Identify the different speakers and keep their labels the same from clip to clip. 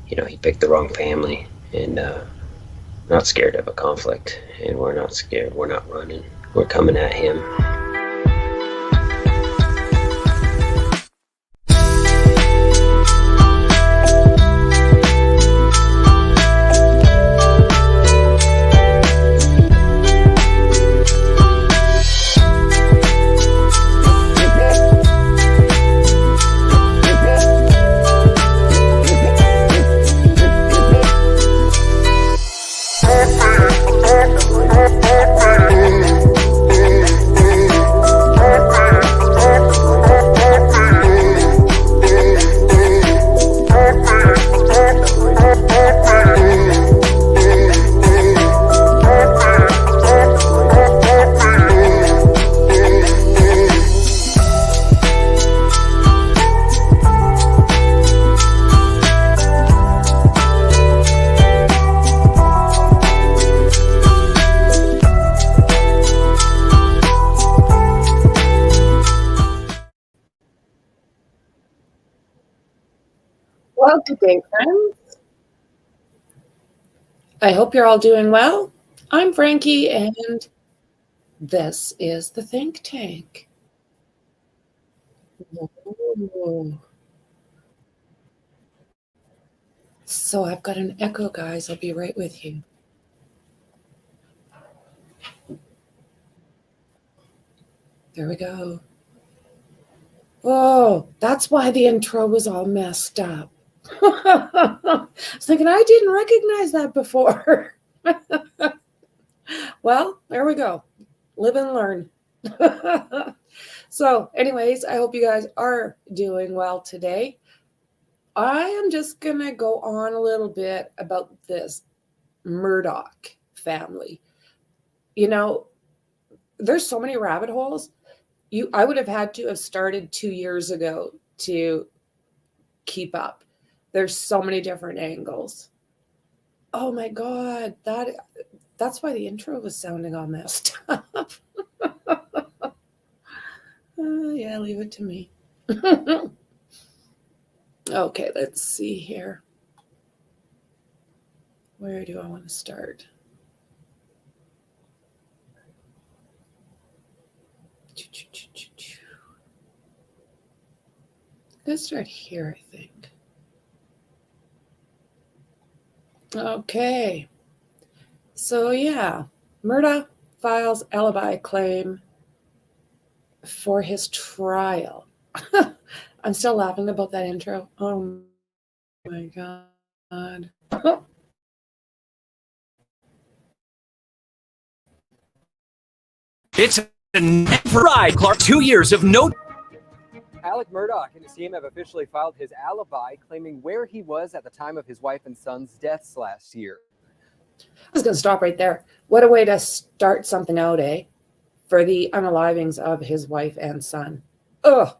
Speaker 1: he picked the wrong family, and not scared of a conflict, and we're not scared. We're not running. We're coming at him.
Speaker 2: Well, good day, friends. I hope you're all doing well. I'm Franky, and this is the Think Tank. Ooh. So I've got an echo, guys. I'll be right with you. There we go. Oh, that's why the intro was all messed up. I was thinking, I didn't recognize that before. Well, there we go. Live and learn. So anyways, I hope you guys are doing well today. I am just going to go on a little bit about this Murdaugh family. There's so many rabbit holes. I would have had to have started 2 years ago to keep up. There's so many different angles. Oh my God, that's why the intro was sounding all messed up. Yeah, leave it to me. Okay, let's see here. Where do I want to start? Let's start here, I think. Okay. So yeah, Murdaugh files alibi claim for his trial. I'm still laughing about that intro. Oh my God.
Speaker 3: It's a never ride, Clark. 2 years of no.
Speaker 4: Alec Murdaugh and his team have officially filed his alibi, claiming where he was at the time of his wife and son's deaths last year.
Speaker 2: I was going to stop right there. What a way to start something out, eh? For the unalivings of his wife and son. Ugh.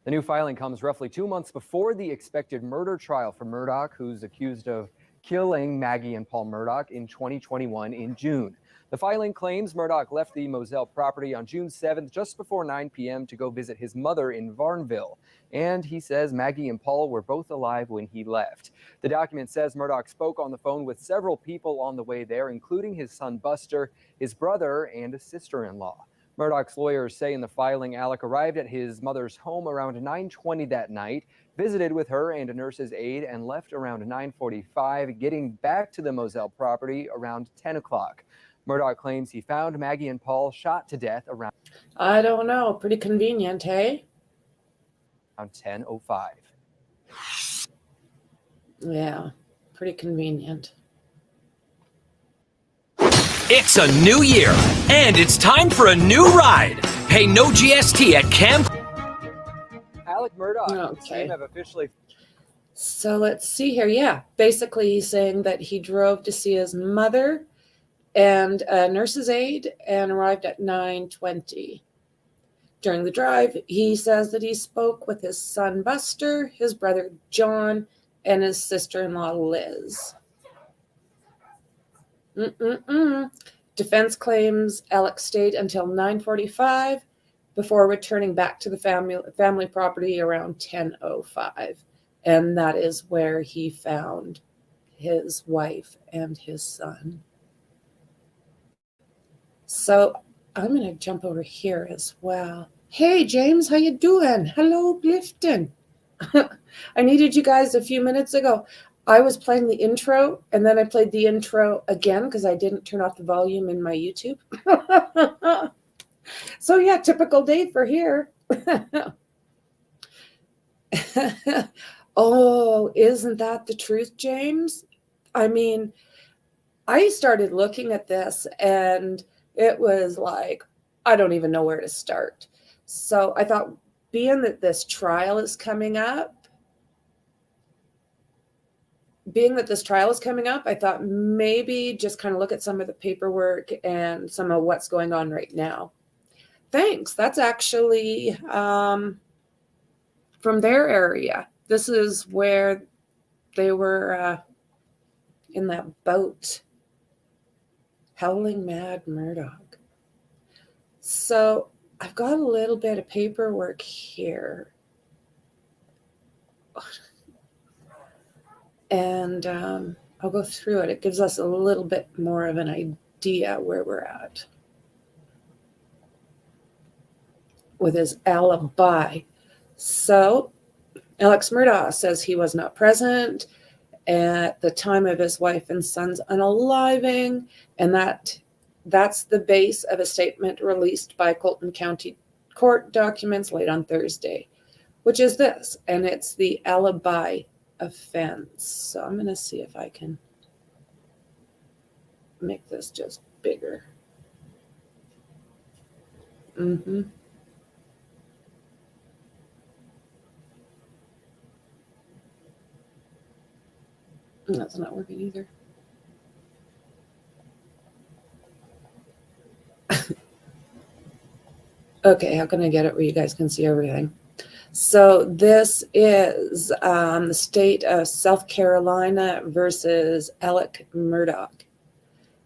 Speaker 4: The new filing comes roughly 2 months before the expected murder trial for Murdaugh, who's accused of killing Maggie and Paul Murdaugh in 2021 in June. The filing claims Murdaugh left the Moselle property on June 7th, just before 9 p.m. to go visit his mother in Varnville. And he says Maggie and Paul were both alive when he left. The document says Murdaugh spoke on the phone with several people on the way there, including his son Buster, his brother, and a sister-in-law. Murdaugh's lawyers say in the filing Alec arrived at his mother's home around 9:20 that night, visited with her and a nurse's aide, and left around 9:45, getting back to the Moselle property around 10 o'clock. Murdaugh claims he found Maggie and Paul shot to death around...
Speaker 2: I don't know. Pretty convenient, hey?
Speaker 4: Around 10:05.
Speaker 2: Yeah, pretty convenient.
Speaker 3: It's a new year, and it's time for a new ride. Pay no GST at Camp.
Speaker 4: Alec Murdaugh and his
Speaker 2: Okay.
Speaker 4: team have officially...
Speaker 2: So let's see here. Yeah, basically he's saying that he drove to see his mother and a nurse's aide and arrived at 9:20. During the drive, he says that he spoke with his son Buster, his brother John, and his sister-in-law Liz. Defense claims Alec stayed until 9:45 before returning back to the family property around 10:05. And that is where he found his wife and his son. So I'm going to jump over here as well. Hey, James, how you doing? Hello, Clifton. I needed you guys a few minutes ago. I was playing the intro, and then I played the intro again because I didn't turn off the volume in my YouTube. So yeah, typical day for here. Oh, isn't that the truth, James? I mean, I started looking at this and it was like, I don't even know where to start. So I thought, being that this trial is coming up, I thought maybe just kind of look at some of the paperwork and some of what's going on right now. Thanks. That's actually from their area. This is where they were in that boat. Howling Mad Murdaugh. So I've got a little bit of paperwork here. And I'll go through it. It gives us a little bit more of an idea where we're at with his alibi. So Alex Murdaugh says he was not present at the time of his wife and son's unaliving, and that's the base of a statement released by Colton County court documents late on Thursday, which is this, and it's the alibi offense. So I'm going to see if I can make this just bigger. That's not working either. Okay, how can I get it where you guys can see everything? So this is the state of South Carolina versus Alex Murdaugh.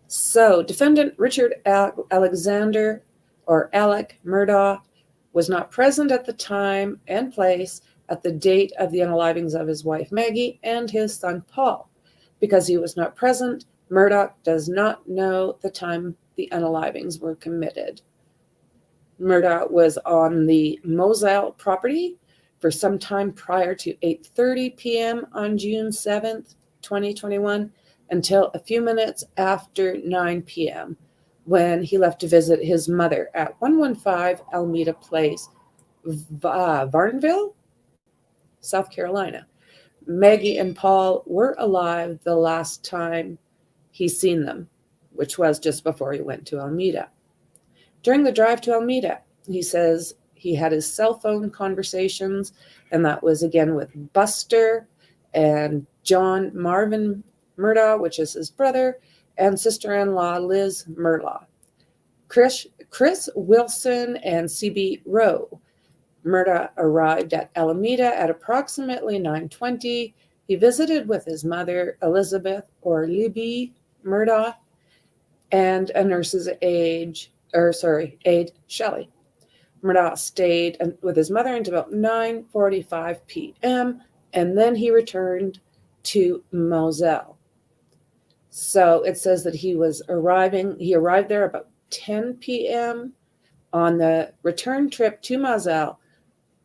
Speaker 2: So defendant Richard Alexander, or Alex Murdaugh, was not present at the time and place at the date of the unalivings of his wife Maggie and his son Paul. Because he was not present, Murdaugh does not know the time the unalivings were committed. Murdaugh was on the Moselle property for some time prior to 8:30 p.m. on June 7th, 2021, until a few minutes after 9 p.m. when he left to visit his mother at 115 Alameda Place, Varnville, South Carolina. Maggie and Paul were alive the last time he seen them, which was just before he went to Alameda. During the drive to Alameda, he says he had his cell phone conversations, and that was again with Buster and John Marvin Murdaugh, which is his brother, and sister-in-law Liz Murdaugh. Chris Wilson and C.B. Rowe. Murdaugh arrived at Alameda at approximately 9:20. He visited with his mother, Elizabeth, or Libby Murdaugh, and a nurse's aide, Shelley. Murdaugh stayed with his mother until about 9:45 p.m., and then he returned to Moselle. So it says that he arrived there about 10 p.m. On the return trip to Moselle,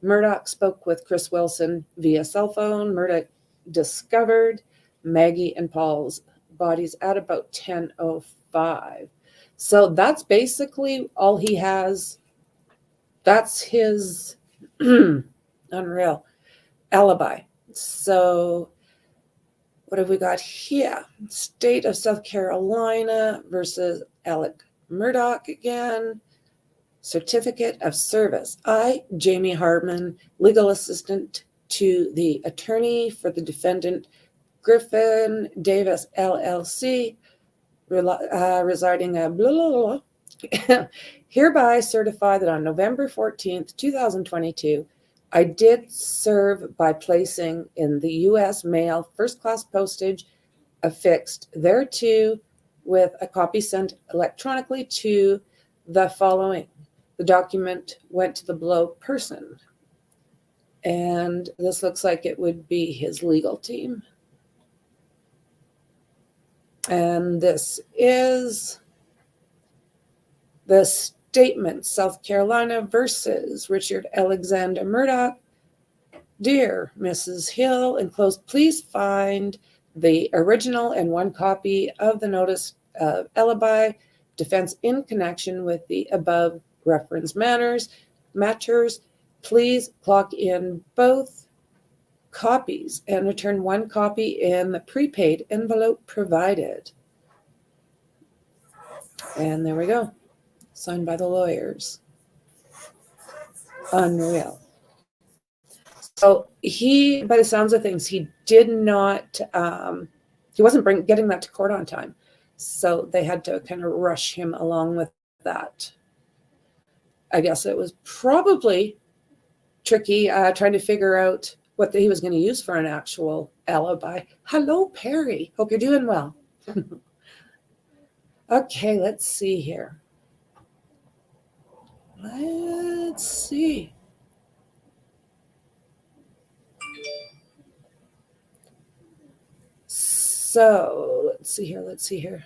Speaker 2: Murdaugh spoke with Chris Wilson via cell phone. Murdaugh discovered Maggie and Paul's bodies at about 10:05. So that's basically all he has. That's his unreal alibi. So what have we got here? State of South Carolina versus Alex Murdaugh again. Certificate of service. I, Jamie Hartman, legal assistant to the attorney for the defendant, Griffin Davis, LLC, residing at blah, blah, blah. Hereby certify that on November 14th, 2022, I did serve by placing in the U.S. mail first-class postage affixed thereto with a copy sent electronically to the following. The document went to the below person. And this looks like it would be his legal team. And this is the statement, South Carolina versus Richard Alexander Murdaugh. Dear Mrs. Hill, enclosed, please find the original and one copy of the notice of alibi defense in connection with the above reference matters. Please clock in both copies and return one copy in the prepaid envelope provided. And there we go. Signed by the lawyers. Unreal. So he, by the sounds of things, he did not, he wasn't getting that to court on time. So they had to kind of rush him along with that. I guess it was probably tricky trying to figure out what he was going to use for an actual alibi. Hello, Perry. Hope you're doing well. Okay, let's see here. Let's see. So let's see here.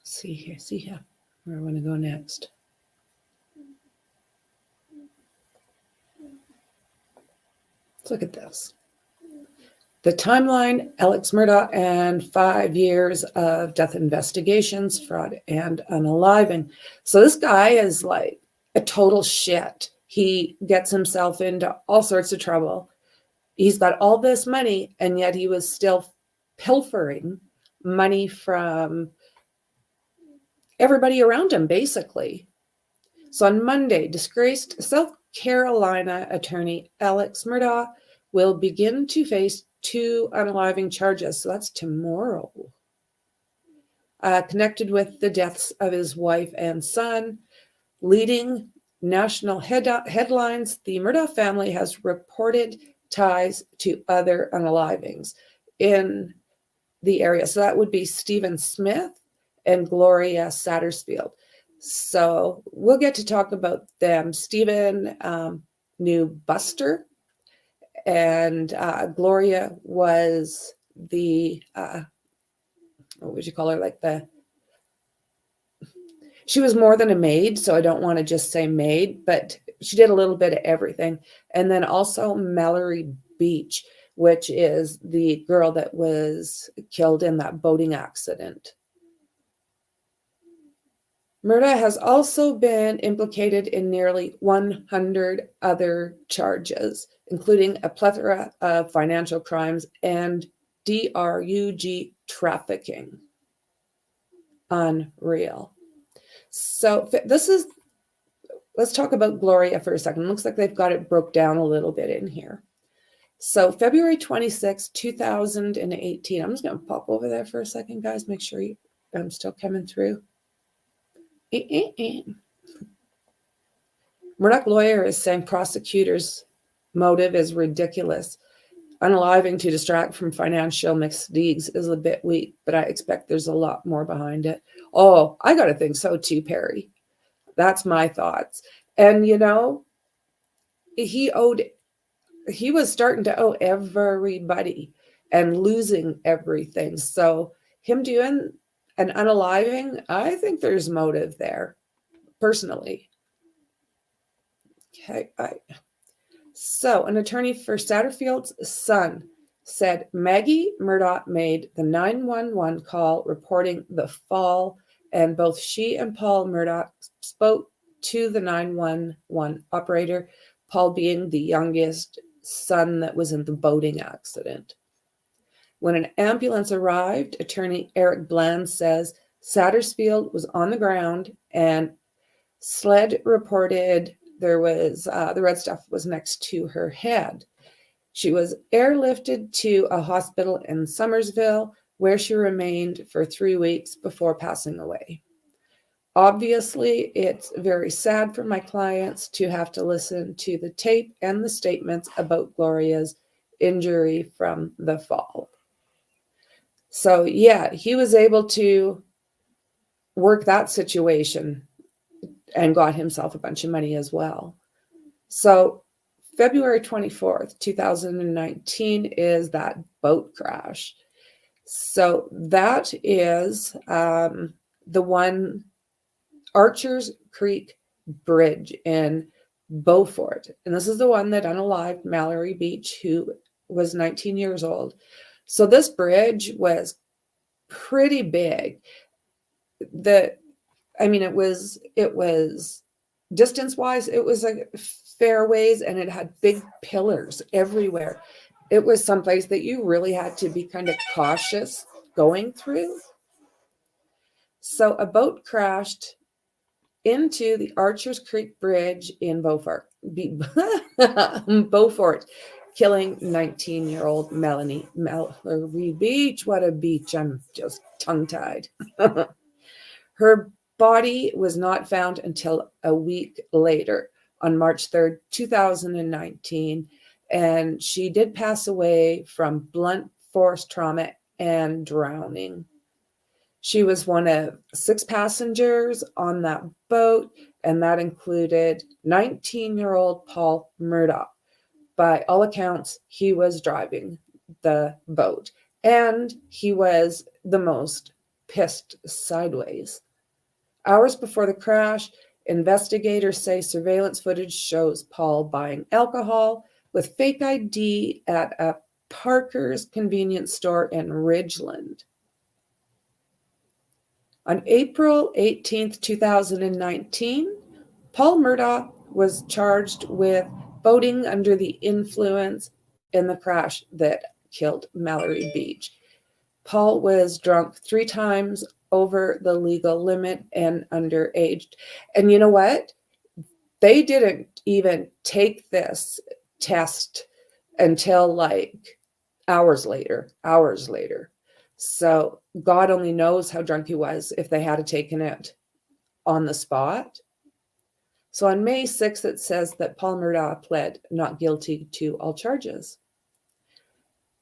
Speaker 2: See here. Where I want to go next. Let's look at this. The timeline, Alex Murdaugh and 5 years of death investigations, fraud, and unaliving. So this guy is like a total shit. He gets himself into all sorts of trouble. He's got all this money, and yet he was still pilfering money from everybody around him, basically. So on Monday, disgraced South Carolina attorney Alex Murdaugh will begin to face 2 unaliving charges. So that's tomorrow. Connected with the deaths of his wife and son. Leading national headlines, the Murdaugh family has reported ties to other unalivings in the area. So that would be Stephen Smith and Gloria Satterfield. So we'll get to talk about them. Stephen knew Buster, and Gloria was the, what would you call her? Like she was more than a maid, so I don't want to just say maid, but she did a little bit of everything. And then also Mallory Beach, which is the girl that was killed in that boating accident. Murdaugh has also been implicated in nearly 100 other charges, including a plethora of financial crimes and drug trafficking. Unreal. So let's talk about Gloria for a second. Looks like they've got it broke down a little bit in here. So February 26, 2018. I'm just going to pop over there for a second, guys. Make sure I'm still coming through. Murdaugh lawyer is saying prosecutor's motive is ridiculous. Unaliving to distract from financial misdeeds is a bit weak, but I expect there's a lot more behind it. Oh, I got to think so too, Perry. That's my thoughts. And, you know, he was starting to owe everybody and losing everything. So him doing an unaliving, I think there's motive there, personally. Okay. So an attorney for Satterfield's son said Maggie Murdaugh made the 911 call reporting the fall, and both she and Paul Murdaugh spoke to the 911 operator, Paul being the youngest son that was in the boating accident. When an ambulance arrived, attorney Eric Bland says Satterfield was on the ground and SLED reported there was the red stuff was next to her head. She was airlifted to a hospital in Somersville, where she remained for 3 weeks before passing away. Obviously, it's very sad for my clients to have to listen to the tape and the statements about Gloria's injury from the fall. So yeah, he was able to work that situation and got himself a bunch of money as well. So February 24th, 2019 is that boat crash. So that is the one, Archers Creek Bridge in Beaufort. And this is the one that unalived Mallory Beach, who was 19 years old. So this bridge was pretty big. It was distance-wise, it was like fairways, and it had big pillars everywhere. It was someplace that you really had to be kind of cautious going through. So a boat crashed into the Archers Creek Bridge in Beaufort, killing 19-year-old Mallory Beach. What a beach. I'm just tongue-tied. Her body was not found until a week later, on March 3rd, 2019, and she did pass away from blunt force trauma and drowning. She was one of 6 passengers on that boat, and that included 19-year-old Paul Murdaugh. By all accounts, he was driving the boat, and he was the most pissed sideways. Hours before the crash, investigators say surveillance footage shows Paul buying alcohol with fake ID at a Parker's convenience store in Ridgeland. On April 18th, 2019, Paul Murdaugh was charged with boating under the influence in the crash that killed Mallory Beach. Paul was drunk 3 times over the legal limit and underage. And you know what? They didn't even take this test until like hours later. So God only knows how drunk he was if they had taken it on the spot. So on May 6th, it says that Paul Murdaugh pled not guilty to all charges.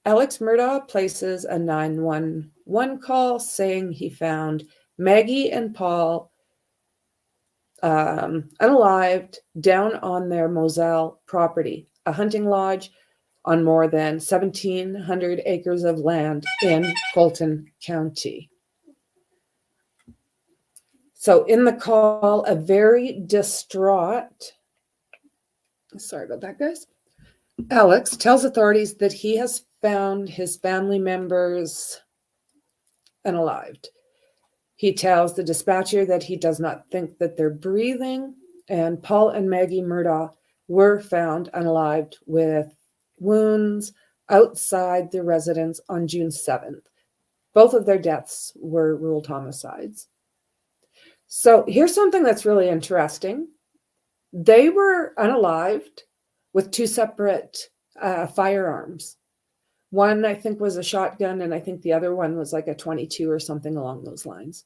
Speaker 2: Alex Murdaugh places a 911 call saying he found Maggie and Paul unalived down on their Moselle property, a hunting lodge on more than 1,700 acres of land in Fulton County. So in the call, a very distraught, sorry about that, guys, Alex tells authorities that he has found his family members unalived. He tells the dispatcher that he does not think that they're breathing, and Paul and Maggie Murdaugh were found unalived with wounds outside their residence on June 7th. Both of their deaths were ruled homicides. So here's something that's really interesting. They were unalived with 2 separate firearms. One, I think, was a shotgun, and I think the other one was like a .22 or something along those lines.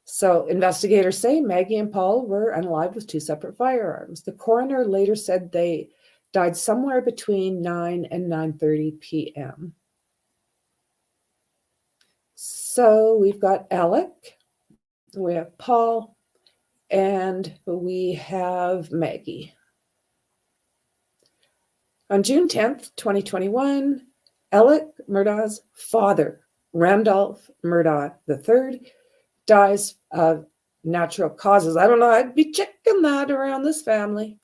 Speaker 2: So investigators say Maggie and Paul were unalived with 2 separate firearms. The coroner later said they died somewhere between 9 and 9:30 p.m. So we've got Alec, we have Paul, and we have Maggie. On June 10th, 2021, Alec Murdaugh's father, Randolph Murdaugh III, dies of natural causes. I don't know, I'd be checking that around this family.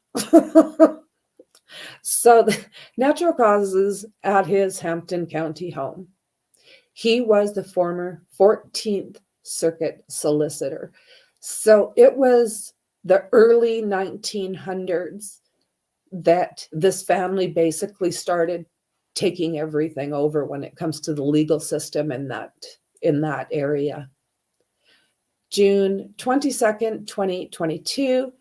Speaker 2: So the natural causes at his Hampton County home. He was the former 14th Circuit solicitor. So it was the early 1900s that this family basically started taking everything over when it comes to the legal system in that area. June 22nd, 2022,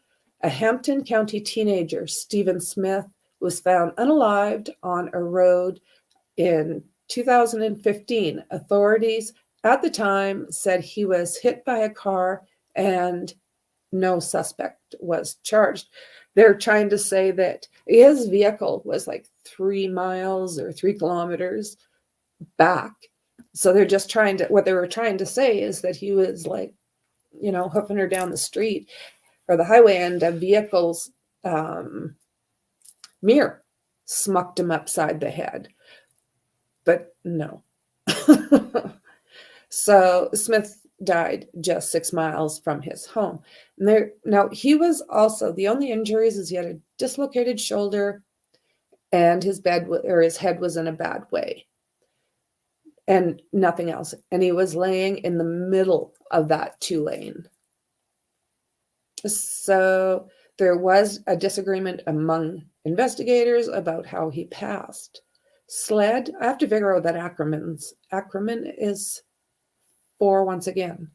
Speaker 2: a Hampton County teenager, Stephen Smith, was found unalived on a road in 2015. Authorities at the time said he was hit by a car and no suspect was charged. They're trying to say that his vehicle was like 3 miles or 3 kilometers back. So they're just what they were trying to say is that he was like hoofing her down the street or the highway, and a vehicle's mirror smucked him upside the head. But no. So Smith died just 6 miles from his home. Now, he was also, the only injuries is he had a dislocated shoulder and his head was in a bad way and nothing else. And he was laying in the middle of that 2-lane. So there was a disagreement among investigators about how he passed. SLED, I have to figure out that acronym is for once again.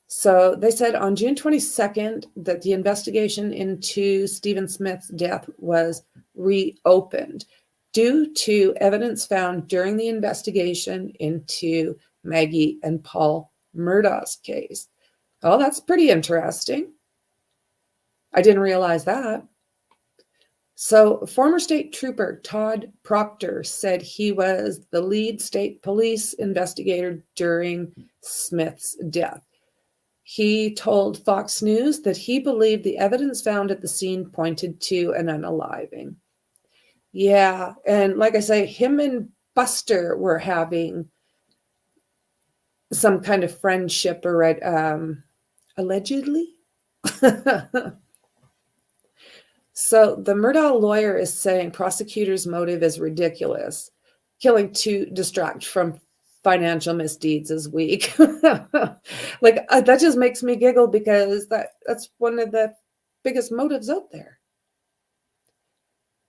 Speaker 2: So they said on June 22nd that the investigation into Stephen Smith's death was reopened due to evidence found during the investigation into Maggie and Paul Murdaugh's case. Oh, that's pretty interesting. I didn't realize that. So former state trooper Todd Proctor said he was the lead state police investigator during Smith's death. He told Fox News that he believed the evidence found at the scene pointed to an unaliving. Yeah, and like I say, him and Buster were having some kind of friendship allegedly. So the Murdaugh lawyer is saying prosecutors' motive is ridiculous. Killing to distract from financial misdeeds is weak. That just makes me giggle because that's one of the biggest motives out there.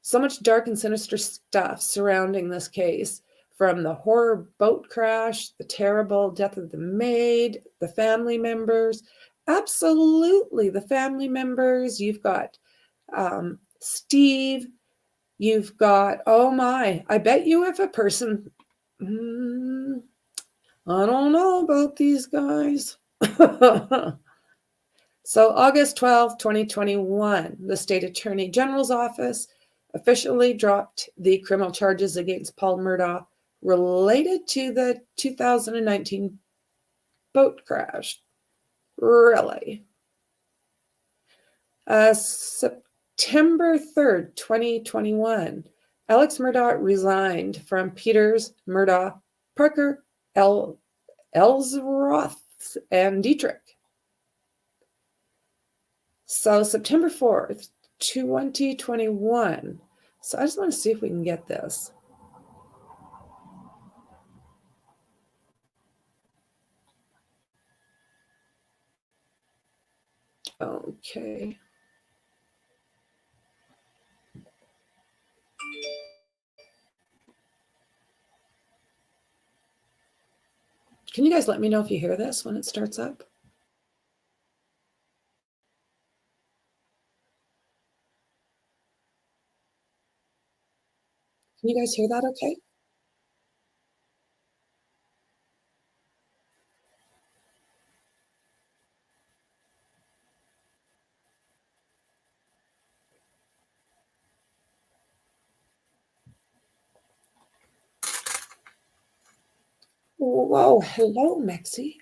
Speaker 2: So much dark and sinister stuff surrounding this case, from the horror boat crash, the terrible death of the maid, the family members. Absolutely, the family members. You've got Steve, you've got, oh my, I bet you if a person, I don't know about these guys. So August 12, 2021, the State Attorney General's Office officially dropped the criminal charges against Paul Murdaugh related to the 2019 boat crash. Really? September 3rd, 2021, Alex Murdaugh resigned from Peters, Murdaugh, Parker, Ellsworth, and Dietrich. So September 4th, 2021. So I just want to see if we can get this. Okay. Can you guys let me know if you hear this when it starts up? Can you guys hear that okay? Whoa, hello, Mexi.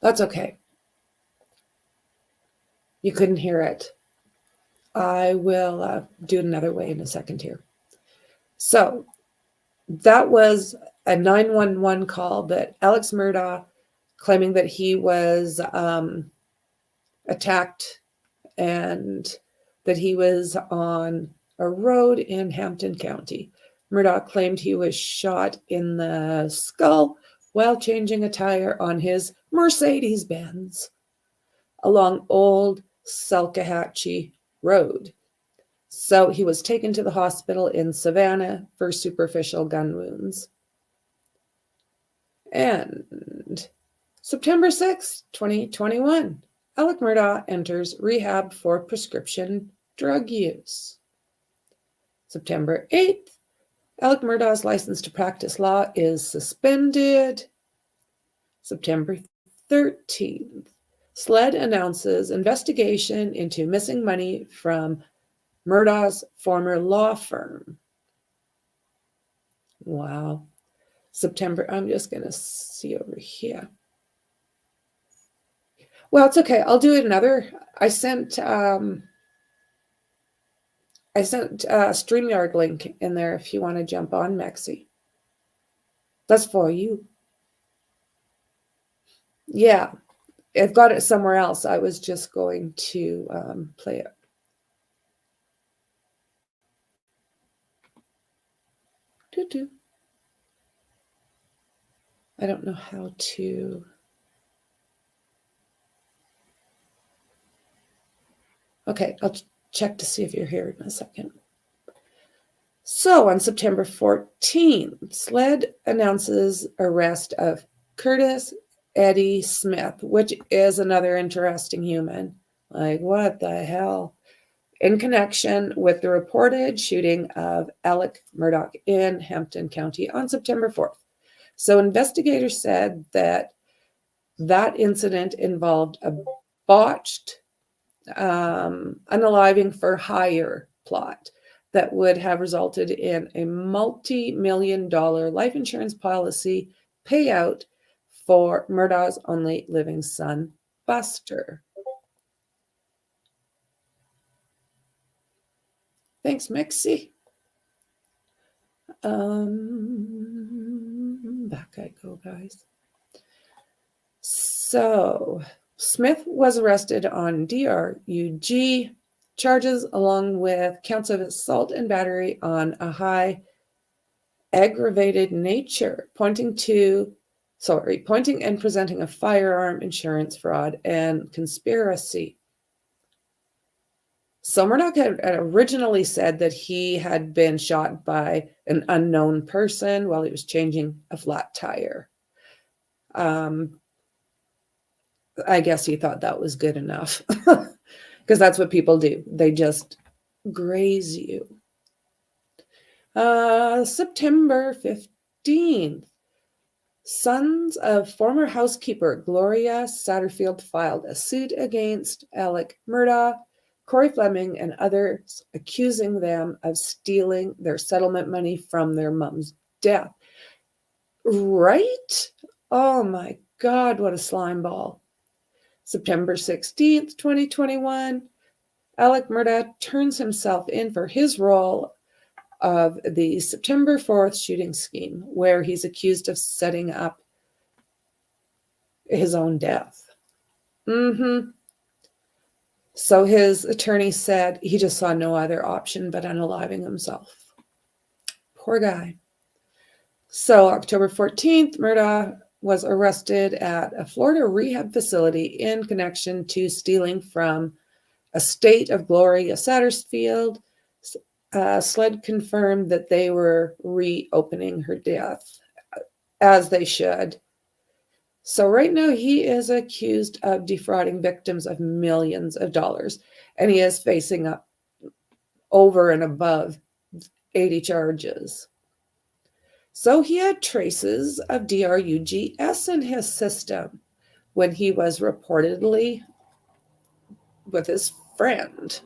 Speaker 2: That's okay. You couldn't hear it. I will do it another way in a second here. So that was a 911 call that Alex Murdaugh claiming that he was attacked and that he was on a road in Hampton County. Murdaugh claimed he was shot in the skull while changing a tire on his Mercedes-Benz along Old Salkehatchie Road. So he was taken to the hospital in Savannah for superficial gun wounds. And September 6, 2021, Alec Murdaugh enters rehab for prescription drug use. September 8th, Alec Murdaugh's license to practice law is suspended. September 13th, SLED announces investigation into missing money from Murdaugh's former law firm. Wow. September, I'm just going to see over here. Well, it's okay. I'll do another. I sent a StreamYard link in there if you want to jump on, Mexi. That's for you. Yeah, I've got it somewhere else. I was just going to play it. Doo-doo. I don't know how to. Okay, I'll check to see if you're here in a second. So on September 14th, SLED announces arrest of Curtis Eddie Smith, which is another interesting human. Like, what the hell? In connection with the reported shooting of Alec Murdaugh in Hampton County on September 4th. So investigators said that incident involved a botched unaliving for hire plot that would have resulted in a multi-million-dollar life insurance policy payout for Murdaugh's only living son, Buster. Thanks, Mixie. Back I go, guys. So Smith was arrested on DRUG charges along with counts of assault and battery on a high aggravated nature, pointing and presenting a firearm, insurance fraud, and conspiracy. So Murdaugh had originally said that he had been shot by an unknown person while he was changing a flat tire. I guess he thought that was good enough because that's what people do. They just graze you. September 15th, sons of former housekeeper Gloria Satterfield filed a suit against Alec Murdaugh, Corey Fleming, and others, accusing them of stealing their settlement money from their mom's death. Right? Oh my God, what a slime ball. September 16th, 2021, Alec Murdaugh turns himself in for his role of the September 4th shooting scheme, where he's accused of setting up his own death. So his attorney said he just saw no other option but unaliving himself. Poor guy. So October 14th, Murdaugh was arrested at a Florida rehab facility in connection to stealing from estate of Gloria Satterfield. SLED confirmed that they were reopening her death, as they should. So right now he is accused of defrauding victims of millions of dollars, and he is facing up over and above 80 charges. So he had traces of DRUGS in his system when he was reportedly with his friend.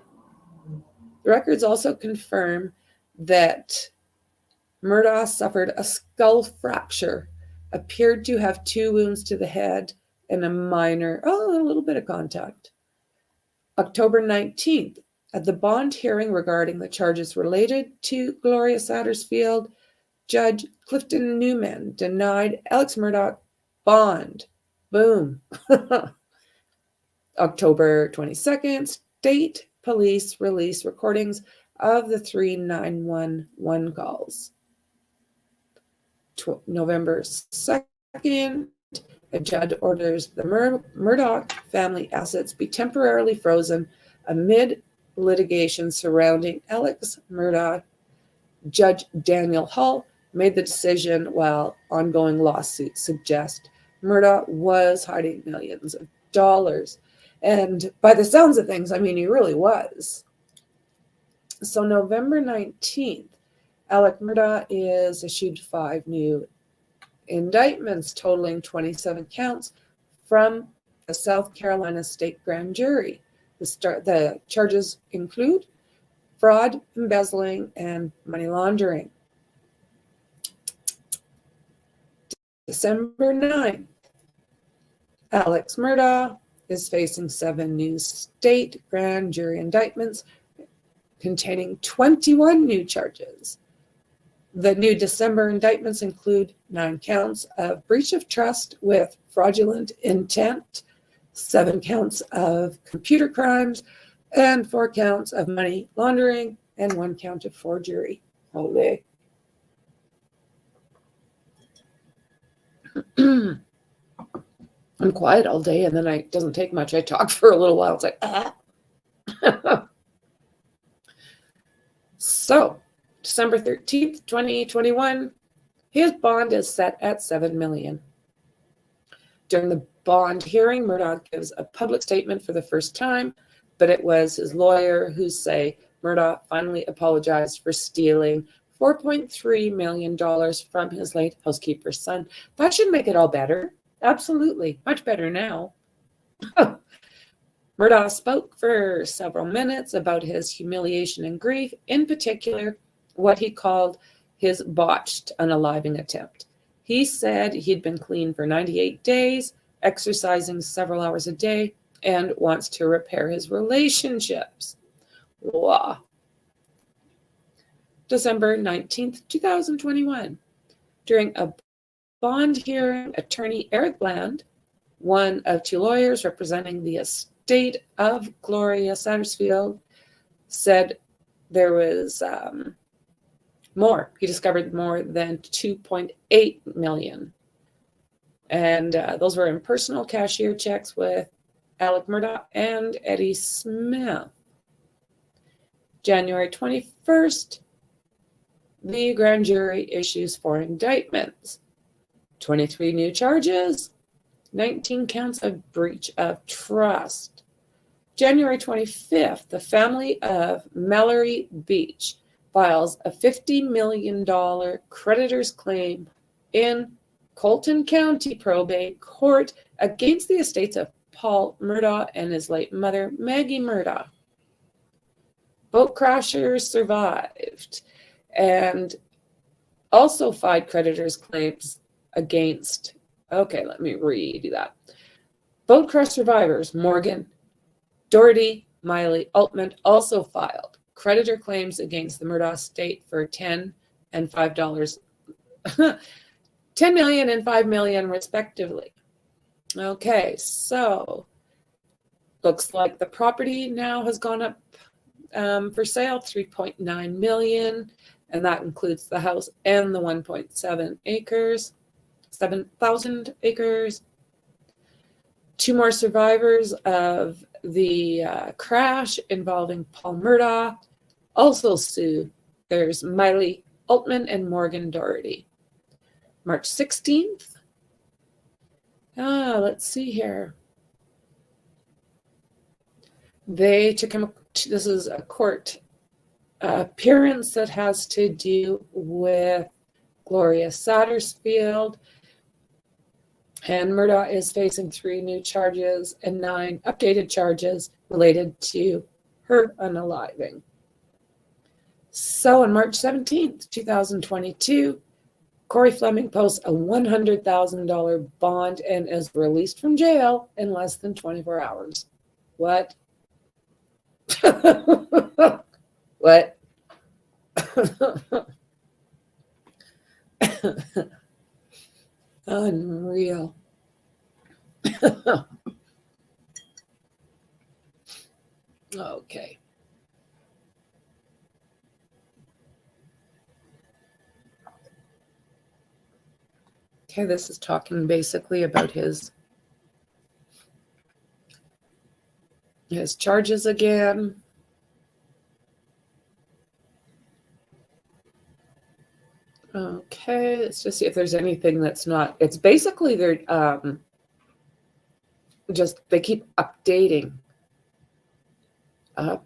Speaker 2: The records also confirm that Murdaugh suffered a skull fracture, appeared to have 2 wounds to the head, and a little bit of contact. October 19th, at the bond hearing regarding the charges related to Gloria Satterfield, Judge Clifton Newman denied Alex Murdaugh bond. Boom. October 22nd, state police released recordings of the 3 911 calls. November 2nd, a judge orders the Murdaugh family assets be temporarily frozen amid litigation surrounding Alex Murdaugh. Judge Daniel Hull made the decision while ongoing lawsuits suggest Murdaugh was hiding millions of dollars. And by the sounds of things, I mean, he really was. So November 19th, Alec Murdaugh is issued 5 new indictments totaling 27 counts from the South Carolina State Grand Jury. The charges include fraud, embezzling, and money laundering. December 9th, Alex Murdaugh is facing 7 new state grand jury indictments containing 21 new charges. The new December indictments include 9 counts of breach of trust with fraudulent intent, 7 counts of computer crimes, and 4 counts of money laundering, and 1 count of forgery. Holy. I'm quiet all day, and then it doesn't take much. I talk for a little while. It's like, ah. So, December 13th, 2021, his bond is set at $7 million. During the bond hearing, Murdaugh gives a public statement for the first time, but it was his lawyer who say Murdaugh finally apologized for stealing $4.3 million from his late housekeeper's son. That should make it all better. Absolutely. Much better now. Murdaugh spoke for several minutes about his humiliation and grief, in particular, what he called his botched unaliving attempt. He said he'd been clean for 98 days, exercising several hours a day, and wants to repair his relationships. Wow. December 19th, 2021. During a bond hearing, attorney Eric Bland, one of 2 lawyers representing the estate of Gloria Satterfield, said there was more. He discovered more than $2.8 million. And those were in personal cashier checks with Alec Murdaugh and Eddie Smith. January 21st, the grand jury issues 4 indictments, 23 new charges, 19 counts of breach of trust. January 25th, the family of Mallory Beach files a $50 million creditor's claim in Colton County Probate Court against the estates of Paul Murdaugh and his late mother, Maggie Murdaugh. Boat crashers survived and also filed creditors' claims against, okay, let me read that. Boat crash survivors, Morgan, Doherty, Miley, Altman also filed creditor claims against the Murdaugh estate for $10 and $5, $10 million and $5 million respectively. Okay, so looks like the property now has gone up for sale, $3.9 million, and that includes the house and the 1.7 acres, 7,000 acres. 2 more survivors of the crash involving Paul Murdaugh also sue. There's Miley Altman and Morgan Doherty. March 16th. Let's see here. They took him, this is a court appearance that has to do with Gloria Satterfield. And Murdaugh is facing 3 new charges and 9 updated charges related to her unaliving. So on March 17th, 2022, Corey Fleming posts a $100,000 bond and is released from jail in less than 24 hours. What? What? Unreal. Okay. Okay, this is talking basically about his charges again. Okay, let's just see if there's anything that's not. It's basically they're just they keep updating and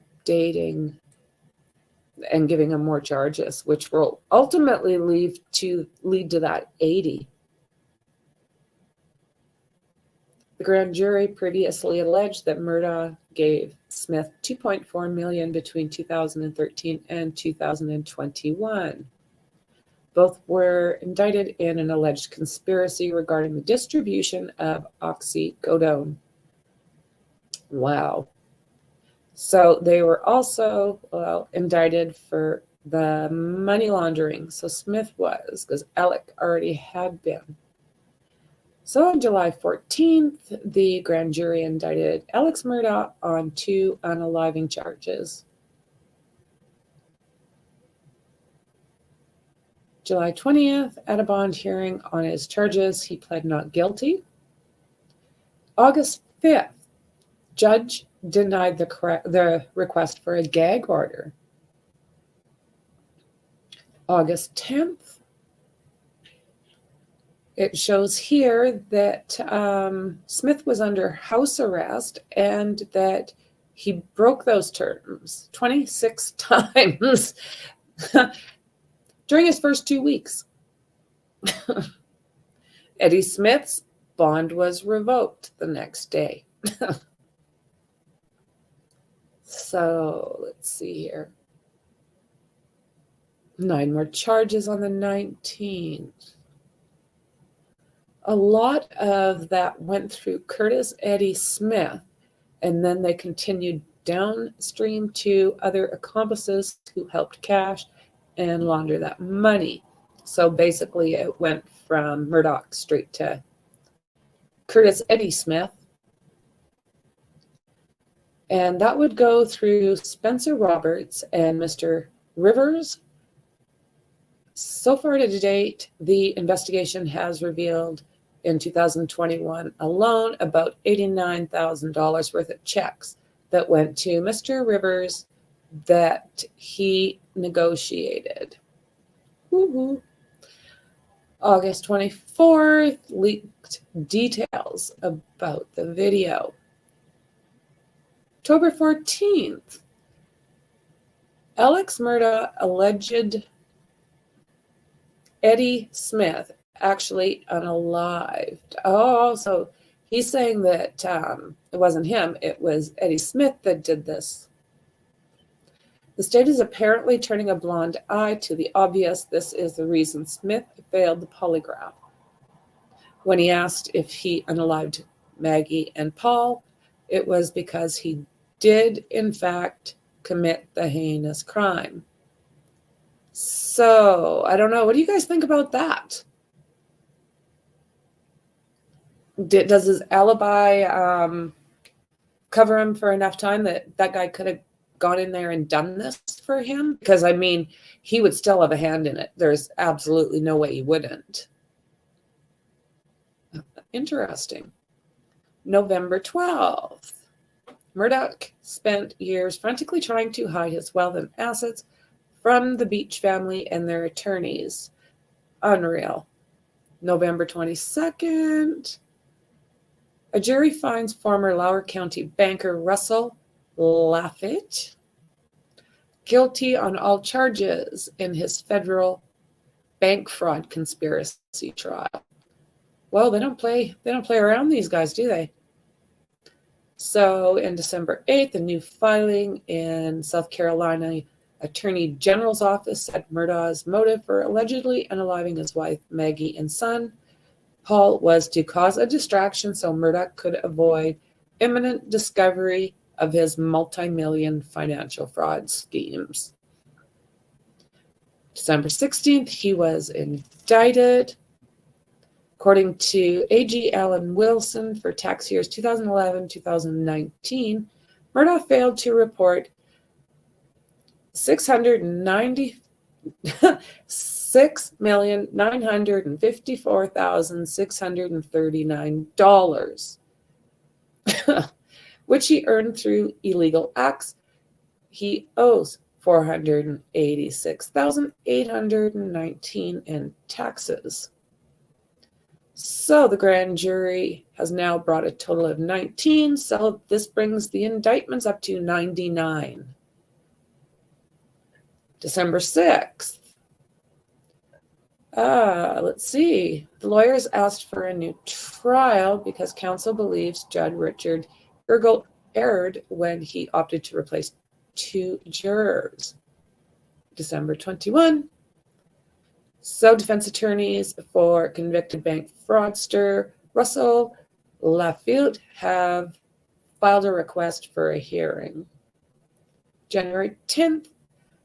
Speaker 2: giving him more charges, which will ultimately lead to that 80. The grand jury previously alleged that Murdaugh gave Smith $2.4 million between 2013 and 2021. Both were indicted in an alleged conspiracy regarding the distribution of oxycodone. Wow. So they were also indicted for the money laundering. So Smith was, because Alec already had been. So on July 14th, the grand jury indicted Alex Murdaugh on 2 unaliving charges. July 20th, at a bond hearing on his charges, he pled not guilty. August 5th, judge denied the request for a gag order. August 10th, it shows here that Smith was under house arrest and that he broke those terms 26 times during his first 2 weeks. Eddie Smith's bond was revoked the next day. So let's see here. 9 more charges on the 19th. A lot of that went through Curtis Eddie Smith, and then they continued downstream to other accomplices who helped cash and launder that money. So basically it went from Murdaugh straight to Curtis Eddie Smith. And that would go through Spencer Roberts and Mr. Rivers. So far to date, the investigation has revealed in 2021 alone about $89,000 worth of checks that went to Mr. Rivers that he negotiated. Woo-hoo. August 24th, leaked details about the video. October 14th, Alex Murdaugh alleged Eddie Smith actually unalived. Oh, so he's saying that it wasn't him, it was Eddie Smith that did this. The state is apparently turning a blind eye to the obvious. This is the reason Smith failed the polygraph. When he asked if he unalived Maggie and Paul, it was because he did, in fact, commit the heinous crime. So, I don't know. What do you guys think about that? Does his alibi cover him for enough time that guy could have gone in there and done this for him? Because, I mean, he would still have a hand in it. There's absolutely no way he wouldn't. Interesting. November 12th. Murdaugh spent years frantically trying to hide his wealth and assets from the Beach family and their attorneys. Unreal. November 22nd. A jury finds former Lower County banker Russell Laffit guilty on all charges in his federal bank fraud conspiracy trial. Well, they don't play around, these guys, do they? So in December 8th, a new filing in South Carolina Attorney General's office said Murdaugh's motive for allegedly unaliving his wife, Maggie, and son, Paul, was to cause a distraction so Murdaugh could avoid imminent discovery of his multi-million financial fraud schemes. December 16th, he was indicted. According to AG Alan Wilson, for tax years 2011-2019, Murdaugh failed to report $690,000 $6,954,639, which he earned through illegal acts. He owes $486,819 in taxes. So the grand jury has now brought a total of 19, so this brings the indictments up to 99. December 6th. Let's see. The lawyers asked for a new trial because counsel believes Judge Richard Gergel erred when he opted to replace 2 jurors. December 21. So defense attorneys for convicted bank fraudster Russell Laffitte have filed a request for a hearing. January 10th,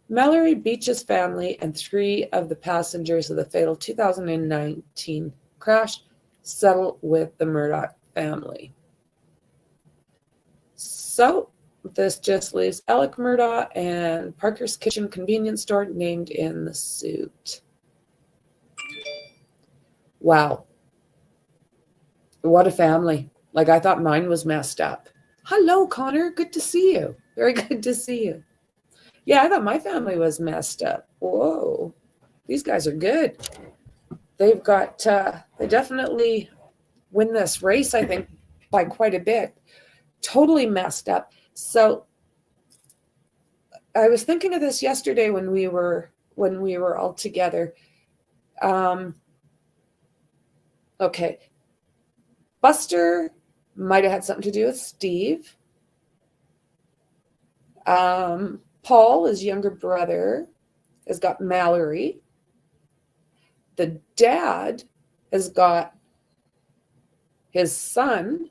Speaker 2: Mallory Beach's family and 3 of the passengers of the fatal 2019 crash settle with the Murdaugh family. So this just leaves Alec Murdaugh and Parker's Kitchen convenience store named in the suit. Wow. What a family. Like, I thought mine was messed up. Hello, Connor. Good to see you. Very good to see you. Yeah, I thought my family was messed up. Whoa. These guys are good. They've got, they definitely win this race, I think, by quite a bit. Totally messed up. So I was thinking of this yesterday when we were all together. Okay. Buster might have had something to do with Steve. Paul, his younger brother, has got Mallory. The dad has got his son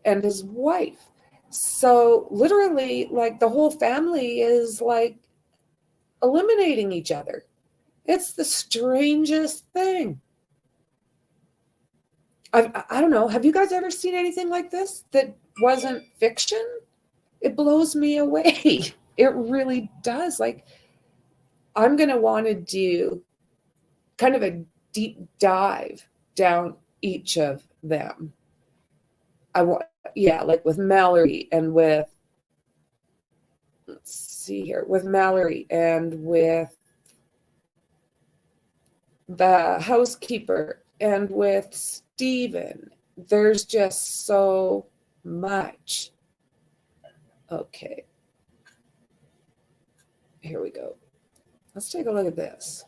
Speaker 2: and his wife. So literally, like, the whole family is like eliminating each other. It's the strangest thing. I don't know. Have you guys ever seen anything like this that wasn't fiction? It blows me away. It really does. Like, I'm going to want to do kind of a deep dive down each of them. Like with Mallory and with, let's see here, with Mallory and with the housekeeper and with Steven. There's just so much. Okay. Here we go. Let's take a look at this.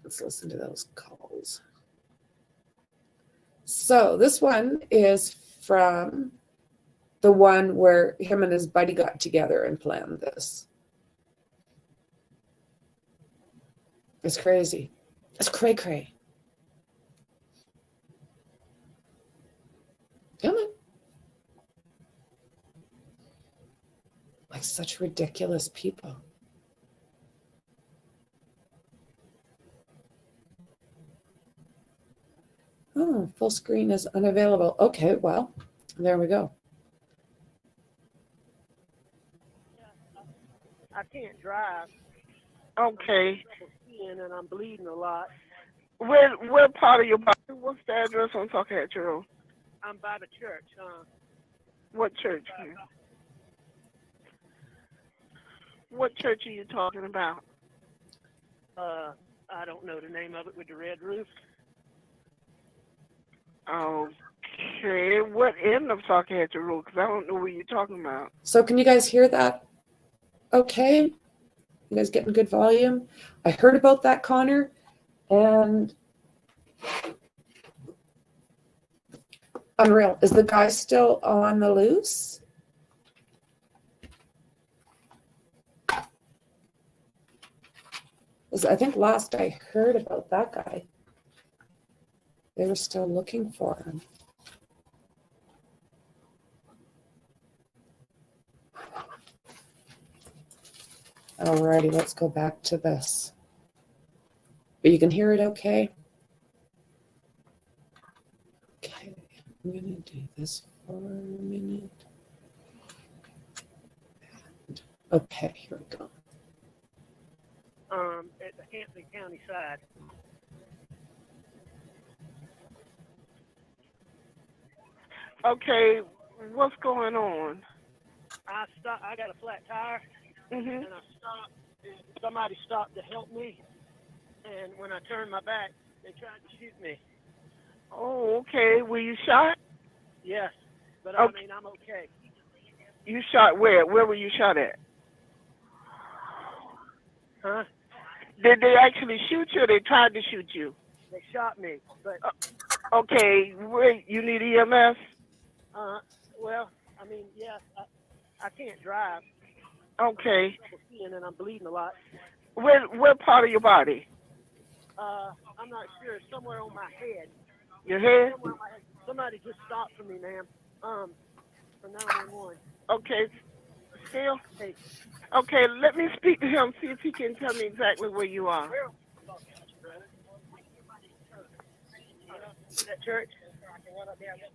Speaker 2: Let's listen to those calls. So this one is from the one where him and his buddy got together and planned this. It's crazy. It's cray-cray. Come on. Like, such ridiculous people. Oh, full screen is unavailable. Okay, well, there we go.
Speaker 5: I can't drive. Okay. And I'm bleeding a lot. Where part of your body? What's the address on Talkhatcher Road? I'm by the church. What church? What church are you talking about? I don't know the name of it with the red roof. Okay. What end of Talkhatcher Road? Because I don't know what you're talking about.
Speaker 2: So can you guys hear that? Okay. You guys getting good volume? I heard about that, Connor, and unreal. Is the guy still on the loose? I think last I heard about that guy, they were still looking for him. Alrighty, let's go back to this. But you can hear it okay? Okay, I'm going to do this 4 minute. Okay, here we go.
Speaker 5: At the Hampton County side. Okay, what's going on? I got a flat tire, and I stopped. And somebody stopped to help me, and when I turned my back, they tried to shoot me. Oh, okay. Were you shot? Yes, but I mean, I'm okay. You shot where? Where were you shot at? Huh? Did they actually shoot you, or they tried to shoot you? They shot me, but okay. Wait, you need EMS? Well, I mean, yes, I can't drive. Okay. And I'm bleeding a lot. Where part of your body? I'm not sure. Somewhere on my head. Your head? Somewhere on my head. Somebody just stopped for me, ma'am. For 911. Okay. Still? Hey. Okay, let me speak to him, see if he can tell me exactly where you are. That church?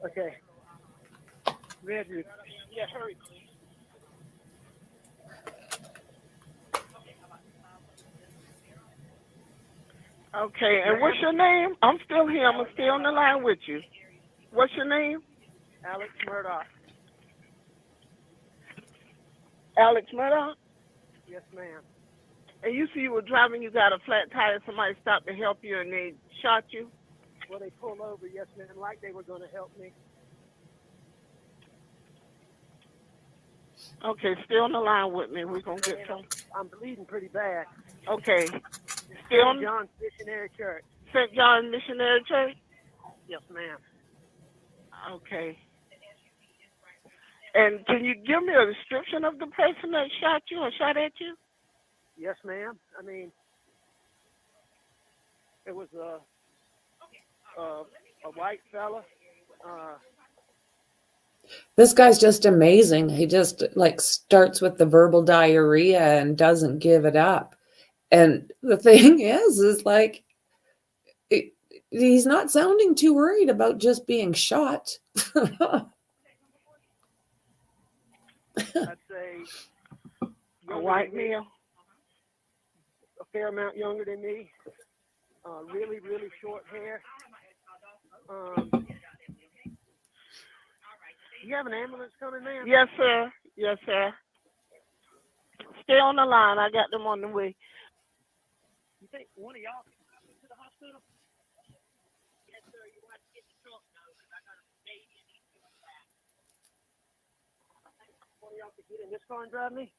Speaker 5: Okay. Redwood. Yeah, hurry, please. Okay, and what's your name? I'm still here. I'm still on the line with you. What's your name? Alex Murdaugh. Alex Murdaugh? Yes, ma'am. And you see you were driving, you got a flat tire, somebody stopped to help you and they shot you? Well, they pulled over, yes, ma'am, like they were going to help me. Okay, stay on the line with me. We're going to get some. I'm bleeding pretty bad. Okay. Still on? St. John's Missionary Church. St. John's Missionary Church? Yes, ma'am. Okay. And can you give me a description of the person that shot you or shot at you? Yes, ma'am. I mean, it was a white fella.
Speaker 2: This guy's just amazing. He just like starts with the verbal diarrhea and doesn't give it up. And the thing is like, he's not sounding too worried about just being shot.
Speaker 5: I'd say a white male, a fair amount younger than me, really, really short hair. You have an ambulance coming, ma'am? Yes, sir. Yes, sir. Stay on the line. I got them on the way. You think one of y'all can come to the hospital? Yes, sir. You want to get the truck though, because I got a baby and he's doing that. I think one of y'all could get in this car and drive me?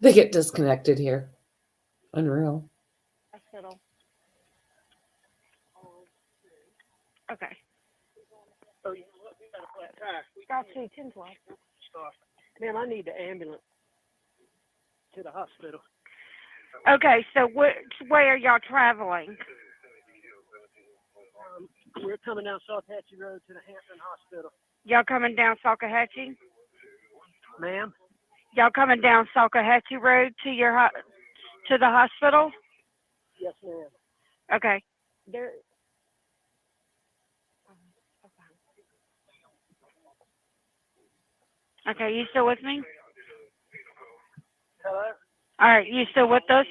Speaker 2: They get disconnected here. Unreal.
Speaker 6: Hospital. Okay.
Speaker 5: Oh, you know what? We got a flat tire.
Speaker 6: Got you, 1012.
Speaker 5: Ma'am, I need the ambulance to the hospital.
Speaker 6: Okay, so where are y'all traveling?
Speaker 5: We're coming down Salthatchee Road to the Hampton Hospital.
Speaker 6: Y'all coming down Salkehatchie?
Speaker 5: Ma'am?
Speaker 6: Y'all coming down Salkehatchie Road to to the hospital?
Speaker 5: Yes, ma'am.
Speaker 6: Okay. Okay, you still with me?
Speaker 5: Hello?
Speaker 6: All right, you still with us?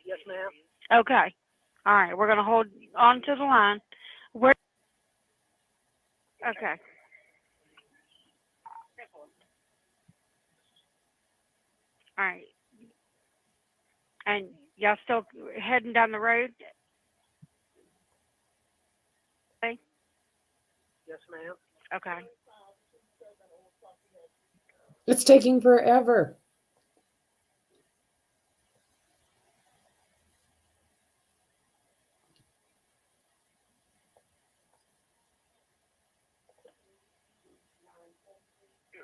Speaker 5: Yes, ma'am.
Speaker 6: Okay. All right, we're going to hold on to the line. Okay. All right. And y'all still heading down the road? Okay.
Speaker 5: Yes, ma'am.
Speaker 6: Okay.
Speaker 2: It's taking forever.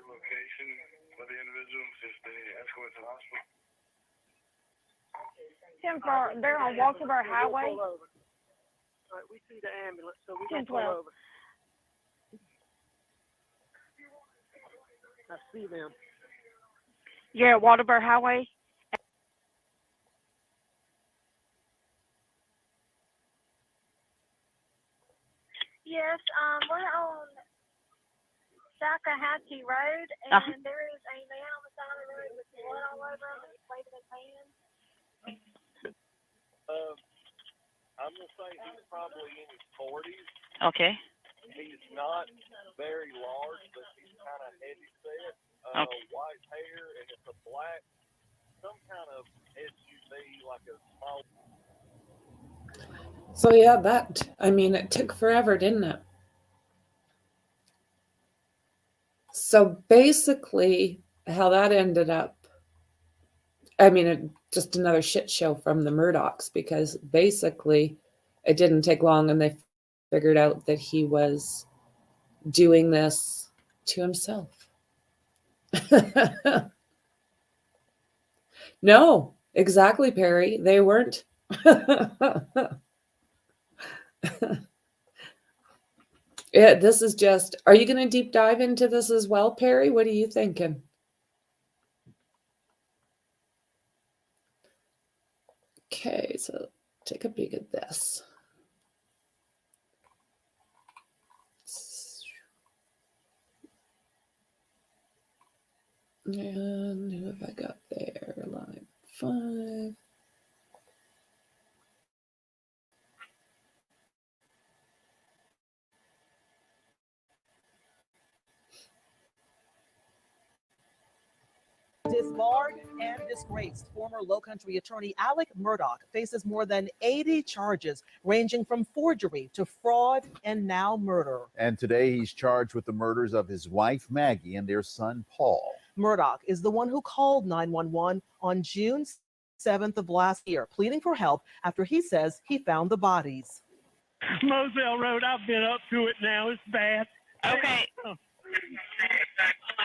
Speaker 7: Location for the individuals if they escort to the hospital.
Speaker 6: They're on Walkerburg Highway.
Speaker 5: We'll pull over. All right, we see the ambulance, so we can pull
Speaker 6: 1012.
Speaker 5: over. I see them.
Speaker 6: You're at Walkerburg Highway?
Speaker 8: Yes, we're on Salcahatchee Road, and there is a man on the side of the road with blood all over him, and he's waving his hand.
Speaker 7: I'm going to say he's probably in his 40s.
Speaker 9: Okay.
Speaker 7: He's not very large, but he's kind of heavy set. White hair, and it's a black, some kind of SUV, like a small.
Speaker 2: So yeah, it took forever, didn't it? So basically, how that ended up, just another shit show from the Murdaughs, because basically it didn't take long and they figured out that he was doing this to himself. No, exactly, Perry. They weren't. This is just, are you going to deep dive into this as well, Perry? What are you thinking? Okay, so take a peek at this. And who have I got there? Line 5.
Speaker 10: Disbarred and disgraced, former Low Country attorney Alex Murdaugh faces more than 80 charges ranging from forgery to fraud and now murder.
Speaker 11: And today he's charged with the murders of his wife Maggie and their son Paul.
Speaker 10: Murdaugh is the one who called 911 on June 7th of last year, pleading for help after he says he found the bodies.
Speaker 5: Moselle Road, I've been up to it now. It's bad.
Speaker 9: Okay.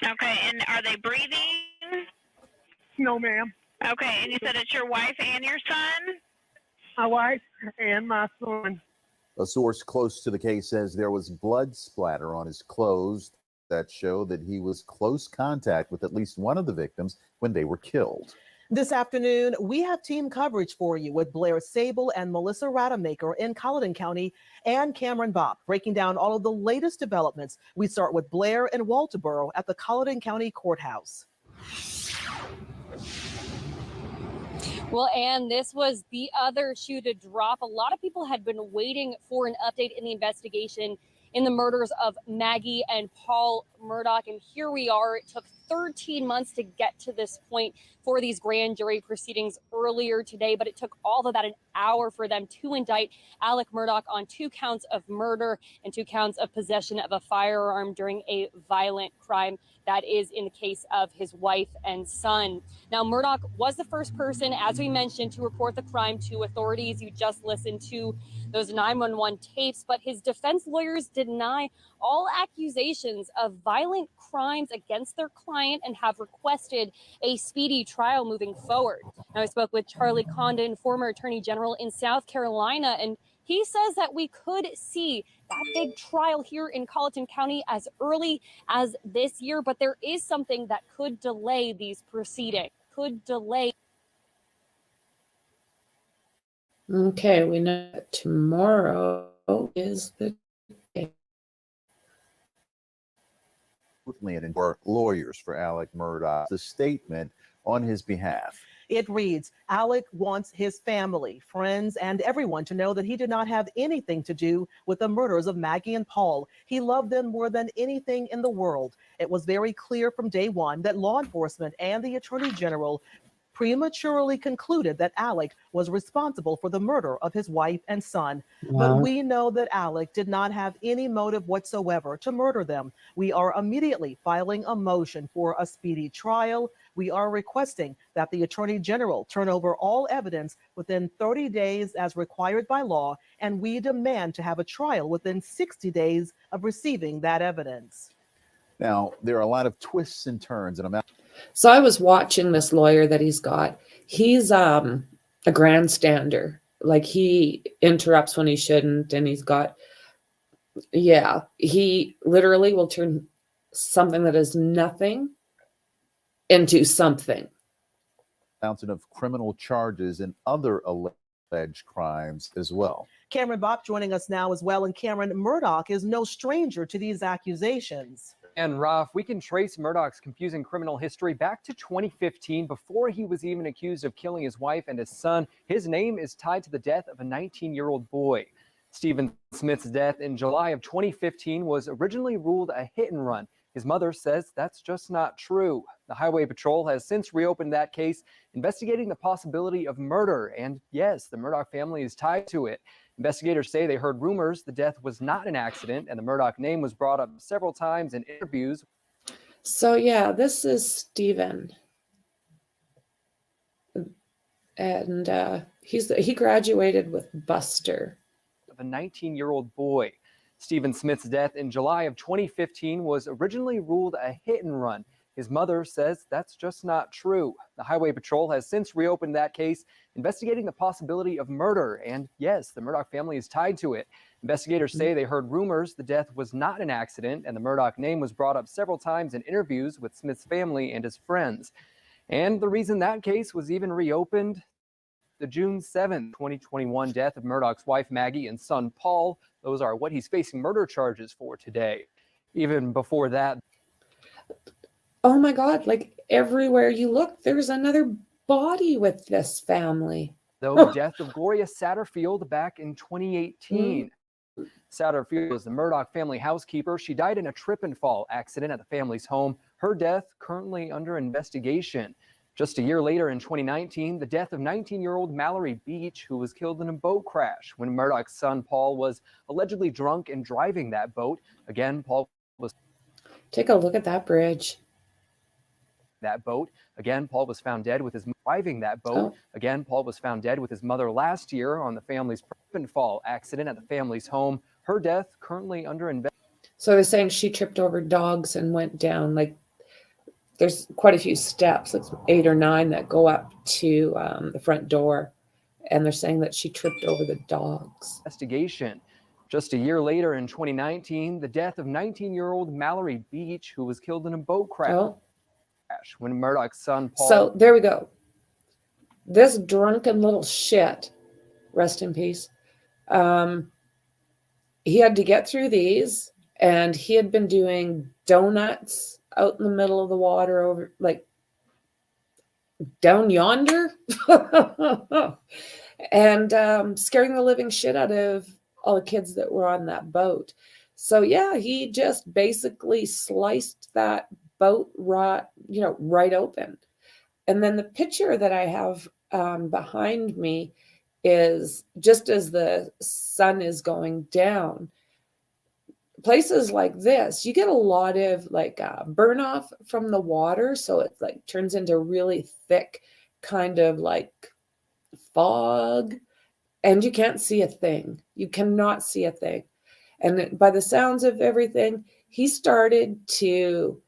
Speaker 9: Okay, and are they breathing?
Speaker 5: No, ma'am.
Speaker 9: Okay, and you said it's your wife and your son?
Speaker 5: My wife and my son.
Speaker 11: A source close to the case says there was blood splatter on his clothes that show that he was close contact with at least one of the victims when they were killed.
Speaker 10: This afternoon, we have team coverage for you with Blair Sable and Melissa Rademacher in Colleton County and Cameron Bopp, breaking down all of the latest developments. We start with Blair and Walterboro at the Colleton County Courthouse.
Speaker 12: Well, and this was the other shoe to drop. A lot of people had been waiting for an update in the investigation in the murders of Maggie and Paul Murdaugh. And here we are. It took 13 months to get to this point for these grand jury proceedings earlier today, but it took all of about an hour for them to indict Alex Murdaugh on 2 counts of murder and 2 counts of possession of a firearm during a violent crime. That is in the case of his wife and son. Now, Murdaugh was the first person, as we mentioned, to report the crime to authorities. You just listened to those 911 tapes, but his defense lawyers deny all accusations of violent crimes against their client and have requested a speedy trial moving forward. Now, I spoke with Charlie Condon, former Attorney General in South Carolina, and he says that we could see that big trial here in Colleton County as early as this year, but there is something that could delay these proceedings, could delay.
Speaker 2: Okay, we know that tomorrow is the day.
Speaker 11: And were lawyers for Alex Murdaugh. The statement on his behalf.
Speaker 10: It reads, Alex wants his family, friends, and everyone to know that he did not have anything to do with the murders of Maggie and Paul. He loved them more than anything in the world. It was very clear from day one that law enforcement and the Attorney General prematurely concluded that Alex was responsible for the murder of his wife and son.
Speaker 2: Wow.
Speaker 10: But we know that Alex did not have any motive whatsoever to murder them. We are immediately filing a motion for a speedy trial. We are requesting that the Attorney General turn over all evidence within 30 days as required by law, and we demand to have a trial within 60 days of receiving that evidence.
Speaker 11: Now, there are a lot of twists and turns, and I'm not.
Speaker 2: So I was watching this lawyer that he's got. He's a grandstander. Like, he interrupts when he shouldn't, and he's got, he literally will turn something that is nothing into something.
Speaker 11: Mountain of criminal charges and other alleged crimes as well.
Speaker 10: Cameron Bopp joining us now as well. And Cameron, Murdaugh is no stranger to these accusations.
Speaker 4: And Ralph, we can trace Murdaugh's confusing criminal history back to 2015, before he was even accused of killing his wife and his son. His name is tied to the death of a 19-year-old boy. Stephen Smith's death in July of 2015 was originally ruled a hit and run. His mother says that's just not true. The Highway Patrol has since reopened that case, investigating the possibility of murder. And yes, the Murdaugh family is tied to it. Investigators say they heard rumors the death was not an accident, and the Murdaugh name was brought up several times in interviews.
Speaker 2: So yeah, this is Stephen. And he graduated with Buster.
Speaker 4: Of a 19-year-old boy. Stephen Smith's death in July of 2015 was originally ruled a hit and run. His mother says that's just not true. The Highway Patrol has since reopened that case, investigating the possibility of murder. And yes, the Murdaugh family is tied to it. Investigators say they heard rumors the death was not an accident, and the Murdaugh name was brought up several times in interviews with Smith's family and his friends. And the reason that case was even reopened, the June 7th, 2021 death of Murdaugh's wife, Maggie, and son, Paul. Those are what he's facing murder charges for today. Even before that.
Speaker 2: Oh my God, like everywhere you look, there's another body with this family.
Speaker 4: The death of Gloria Satterfield back in 2018. Satterfield was the Murdaugh family housekeeper. She died in a trip and fall accident at the family's home. Her death currently under investigation. Just a year later, in 2019, the death of 19-year-old Mallory Beach, who was killed in a boat crash when Murdaugh's son, Paul, was allegedly drunk and driving that boat. Again, Paul was...
Speaker 2: Take a look at that bridge.
Speaker 4: That boat. Again, Paul was found dead with his... Driving that boat. Again, Paul was found dead with his mother last year on the family's trip and fall accident at the family's home. Her death currently under investigation.
Speaker 2: So they're saying she tripped over dogs and went down, like, there's quite a few steps, like 8 or 9 that go up to the front door. And they're saying that she tripped over the dogs.
Speaker 4: Investigation. Just a year later, in 2019, the death of 19-year-old Mallory Beach, who was killed in a boat crash when Murdaugh's son, Paul...
Speaker 2: So there we go. This drunken little shit, rest in peace, he had to get through these, and he had been doing donuts out in the middle of the water, over like down yonder, and scaring the living shit out of all the kids that were on that boat. So yeah, he just basically sliced that boat right open. And then the picture that I have behind me is just as the sun is going down. Places like this, you get a lot of like burn off from the water, so it like turns into really thick kind of like fog, and you can't see a thing. You cannot see a thing. And by the sounds of everything, he started to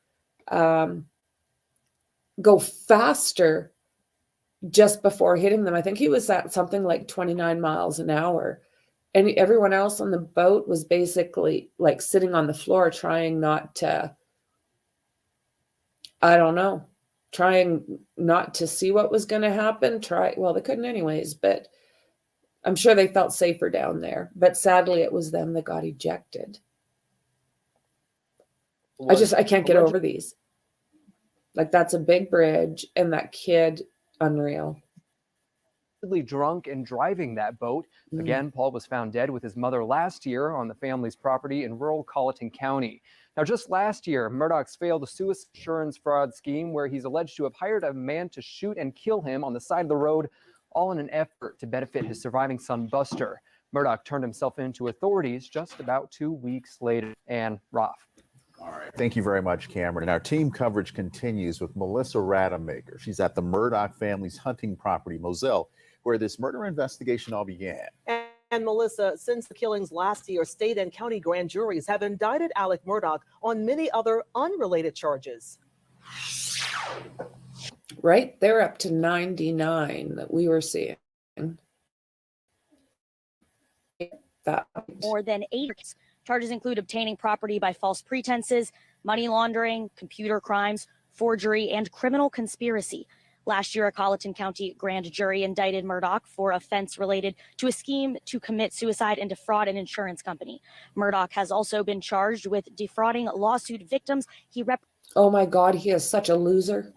Speaker 2: go faster just before hitting them. I think he was at something like 29 miles an hour. And everyone else on the boat was basically like sitting on the floor trying not to, trying not to see what was going to happen. Well, they couldn't anyways, but I'm sure they felt safer down there. But sadly, it was them that got ejected. I can't get over these. Like, that's a big bridge, and that kid, unreal.
Speaker 4: Drunk and driving that boat. Again, Paul was found dead with his mother last year on the family's property in rural Colleton County. Now, just last year, Murdaugh's failed a suicide insurance fraud scheme where he's alleged to have hired a man to shoot and kill him on the side of the road, all in an effort to benefit his surviving son, Buster. Murdaugh turned himself into authorities just about 2 weeks later. And Ralph.
Speaker 11: All right. Thank you very much, Cameron. And our team coverage continues with Melissa Rademacher. She's at the Murdaugh family's hunting property, Moselle, where this murder investigation all began.
Speaker 10: And Melissa, since the killings last year, state and county grand juries have indicted Alec Murdaugh on many other unrelated charges.
Speaker 2: Right? They're up to 99 that we were seeing.
Speaker 12: More than 8 charges include obtaining property by false pretenses, money laundering, computer crimes, forgery, and criminal conspiracy.
Speaker 13: Last year, a Colleton County grand jury indicted Murdaugh for offense related to a scheme to commit suicide and defraud an insurance company. Murdaugh has also been charged with defrauding lawsuit victims he
Speaker 2: Oh my God, he is such a loser.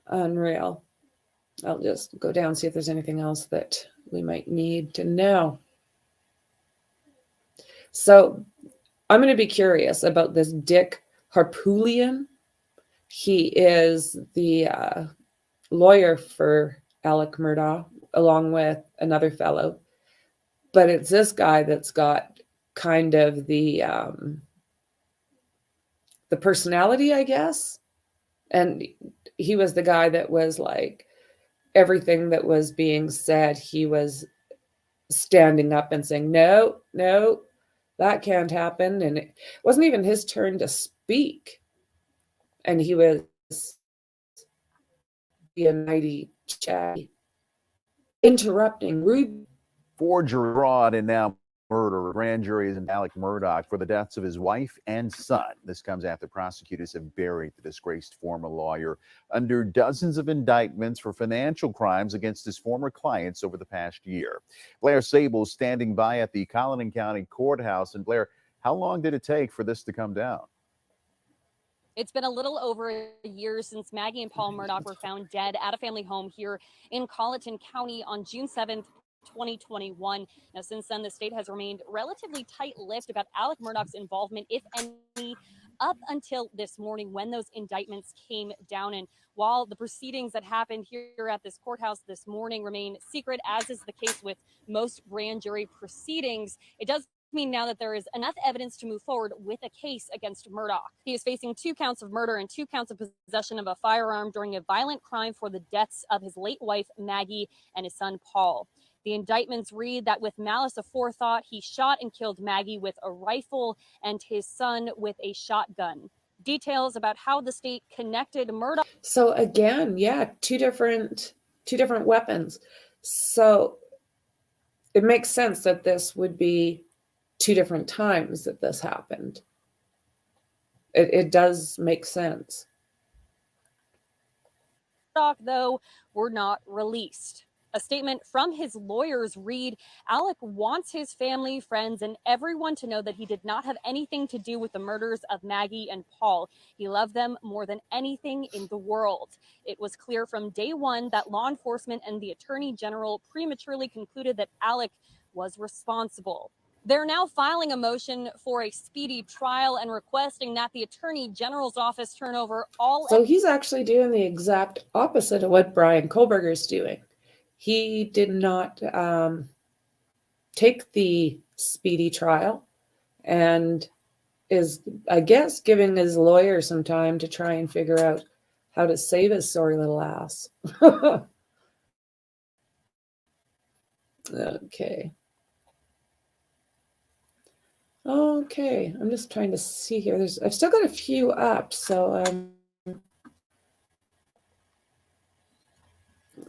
Speaker 2: Unreal. I'll just go down and see if there's anything else that we might need to know. So I'm going to be curious about this Dick Harpootlian. He is the lawyer for Alec Murdaugh, along with another fellow. But it's this guy that's got kind of the personality, I guess. And he was the guy that was like, everything that was being said, he was standing up and saying, no, no, that can't happen. And it wasn't even his turn to speak. And he was being mighty chatty, interrupting, rude.
Speaker 11: Forgery, fraud, and now murder. A grand jury is in Alec Murdaugh for the deaths of his wife and son. This comes after prosecutors have buried the disgraced former lawyer under dozens of indictments for financial crimes against his former clients over the past year. Blair Sable standing by at the Colleton County Courthouse. And Blair, how long did it take for this to come down?
Speaker 12: It's been a little over a year since Maggie and Paul Murdaugh were found dead at a family home here in Colleton County on June 7th, 2021. Now, since then, the state has remained relatively tight-lipped about Alec Murdaugh's involvement, if any, up until this morning when those indictments came down. And while the proceedings that happened here at this courthouse this morning remain secret, as is the case with most grand jury proceedings, it does mean now that there is enough evidence to move forward with a case against Murdaugh. He is facing 2 counts of murder and 2 counts of possession of a firearm during a violent crime for the deaths of his late wife, Maggie, and his son, Paul. The indictments read that with malice aforethought, he shot and killed Maggie with a rifle and his son with a shotgun. Details about how the state connected Murdaugh.
Speaker 2: So again, yeah, two different weapons. So it makes sense that this would be 2 different times that this happened. It does make sense.
Speaker 12: Though, were not released. A statement from his lawyers read, Alec wants his family, friends, and everyone to know that he did not have anything to do with the murders of Maggie and Paul. He loved them more than anything in the world. It was clear from day one that law enforcement and the Attorney General prematurely concluded that Alec was responsible. They're now filing a motion for a speedy trial and requesting that the Attorney General's office turn over all.
Speaker 2: So he's actually doing the exact opposite of what Brian Kohlberger's doing. He did not take the speedy trial and is, I guess, giving his lawyer some time to try and figure out how to save his sorry little ass. Okay. Okay, I'm just trying to see here. I've still got a few up, so let's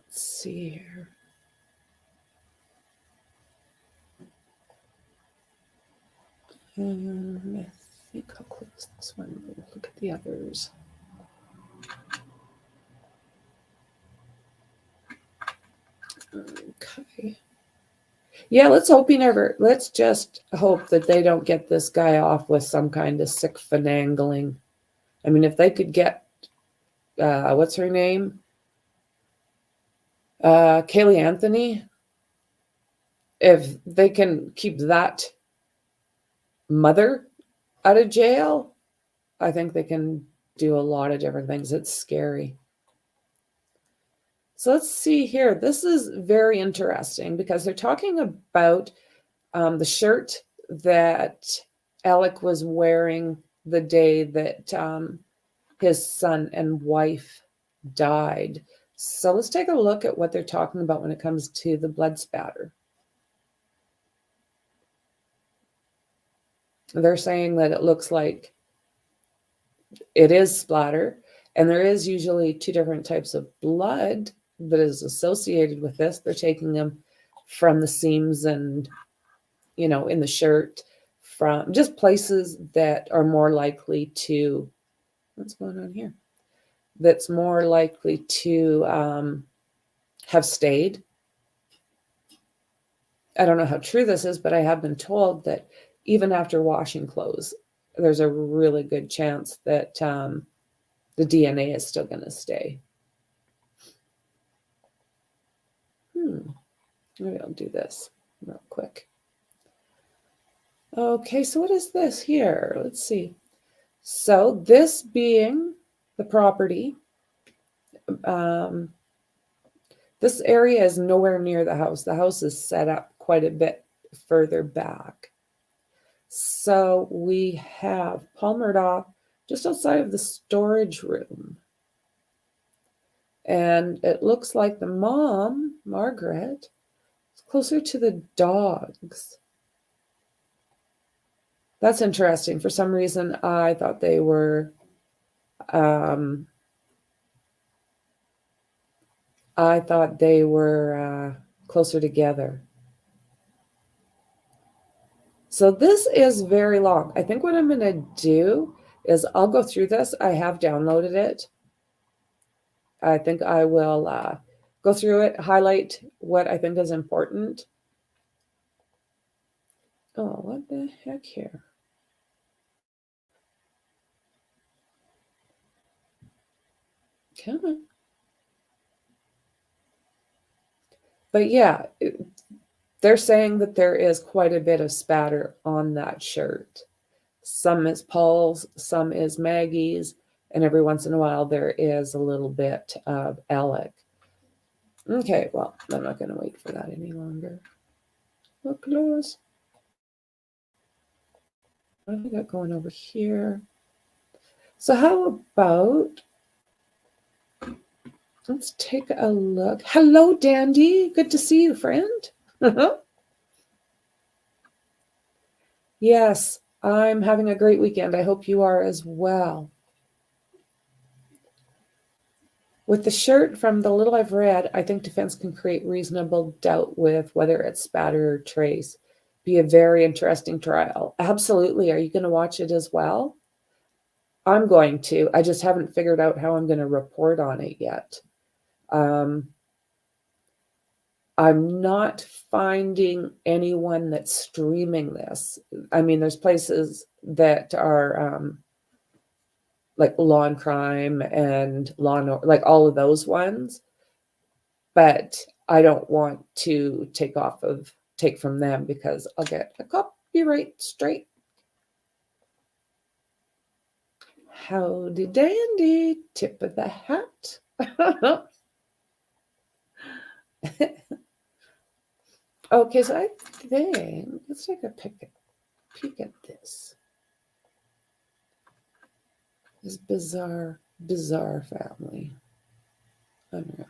Speaker 2: see here. I think I'll close this one. We'll look at the others. Okay. Yeah, let's just hope that they don't get this guy off with some kind of sick finagling. I mean, if they could get, what's her name? Kaylee Anthony. If they can keep that mother out of jail, I think they can do a lot of different things. It's scary. So let's see here. This is very interesting because they're talking about the shirt that Alec was wearing the day that his son and wife died. So let's take a look at what they're talking about when it comes to the blood spatter. They're saying that it looks like it is splatter, and there is usually 2 different types of blood that is associated with this. They're taking them from the seams and, in the shirt, from just places that are more likely to, what's going on here? that's more likely to have stayed. I don't know how true this is, but I have been told that even after washing clothes, there's a really good chance that the DNA is still going to stay. Maybe I'll do this real quick. Okay, so what is this here? Let's see. So this being the property, this area is nowhere near the house. The house is set up quite a bit further back. So we have Paul Murdaugh just outside of the storage room. And it looks like the mom, Margaret, is closer to the dogs. That's interesting. For some reason, I thought they were closer together. So this is very long. I think what I'm going to do is I'll go through this. I have downloaded it. I think I will go through it, highlight what I think is important. Oh, what the heck here? Come on. But yeah, they're saying that there is quite a bit of spatter on that shirt. Some is Paul's, some is Maggie's, and every once in a while there is a little bit of Alec. Okay, well, I'm not going to wait for that any longer. Look close. What have we got going over here? So how about, let's take a look. Hello, Dandy. Good to see you, friend. Yes, I'm having a great weekend. I hope you are as well. With the shirt, from the little I've read, I think defense can create reasonable doubt with whether it's spatter or trace. Be a very interesting trial. Absolutely. Are you going to watch it as well? I'm going to. I just haven't figured out how I'm going to report on it yet. I'm not finding anyone that's streaming this. I mean, there's places that are like Law and Crime and Law and Order, like all of those ones. But I don't want to take from them because I'll get a copyright strike. Howdy dandy, tip of the hat. Okay, so I think, let's take a peek at this. This bizarre family. Unreal.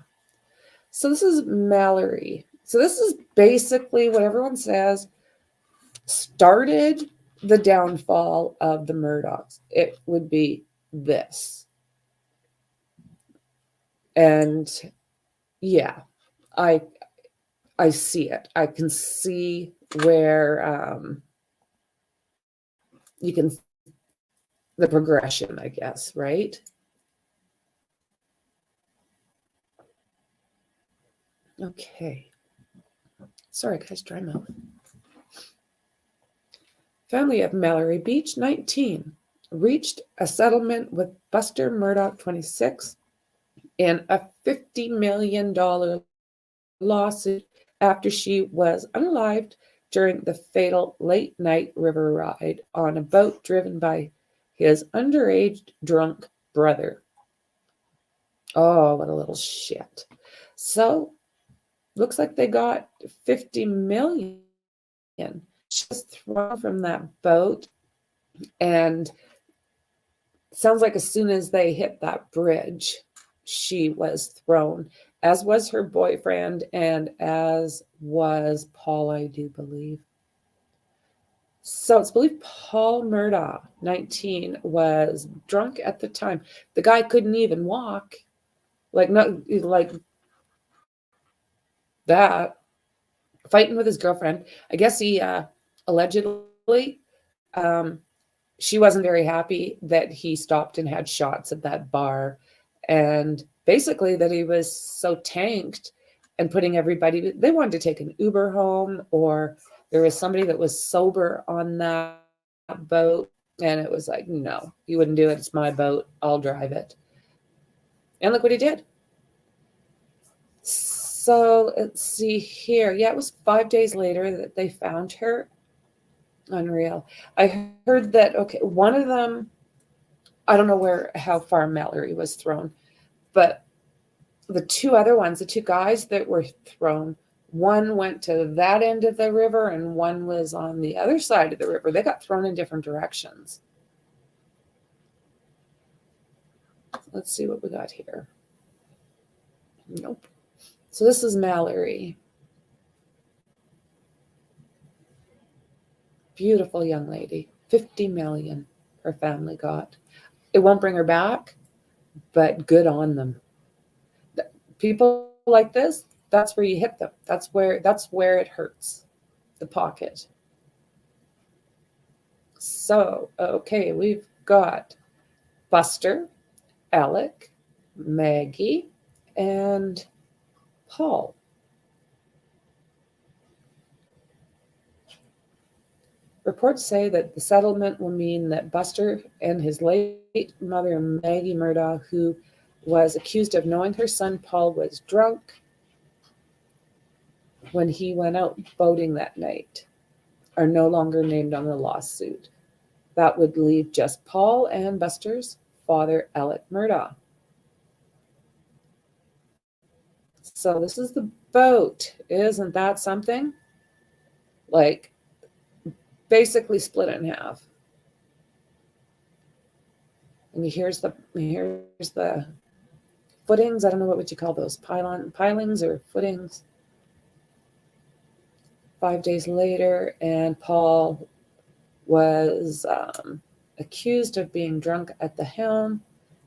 Speaker 2: So this is Mallory. So this is basically what everyone says started the downfall of the Murdaughs. It would be this. And yeah, I see it. I can see where you can, the progression, I guess, right? Okay. Sorry, guys, dry mouth. Family of Mallory Beach, 19, reached a settlement with Buster Murdaugh, 26, in a $50 million lawsuit after she was unalived during the fatal late-night river ride on a boat driven by his underage drunk brother. Oh, what a little shit. So, looks like they got $50 million. She was thrown from that boat, and sounds like as soon as they hit that bridge, she was thrown, as was her boyfriend and as was Paul, I do believe. So it's believed Paul Murdaugh, 19, was drunk at the time. The guy couldn't even walk, like that, fighting with his girlfriend. I guess he allegedly, she wasn't very happy that he stopped and had shots at that bar, And basically that he was so tanked and putting everybody, they wanted to take an Uber home, or there was somebody that was sober on that boat. And it was like, no, you wouldn't do it. It's my boat. I'll drive it. And look what he did. So let's see here. Yeah, it was 5 days later that they found her. Unreal. I heard that, okay, one of them, I don't know how far Mallory was thrown, but the two other ones, the two guys that were thrown, one went to that end of the river and one was on the other side of the river. They got thrown in different directions. Let's see what we got here. Nope. So this is Mallory. Beautiful young lady. 50 million her family got. It won't bring her back, but good on them. People like this, that's where you hit them. That's where it hurts, the pocket. So, okay, we've got Buster, Alec, Maggie, and Paul. Reports say that the settlement will mean that Buster and his late mother, Maggie Murdaugh, who was accused of knowing her son Paul was drunk when he went out boating that night, are no longer named on the lawsuit. That would leave just Paul and Buster's father, Alec Murdaugh. So this is the boat. Isn't that something? Like, basically split it in half. And here's the footings. I don't know, what would you call those? Pilings or footings. 5 days later, and Paul was accused of being drunk at the helm.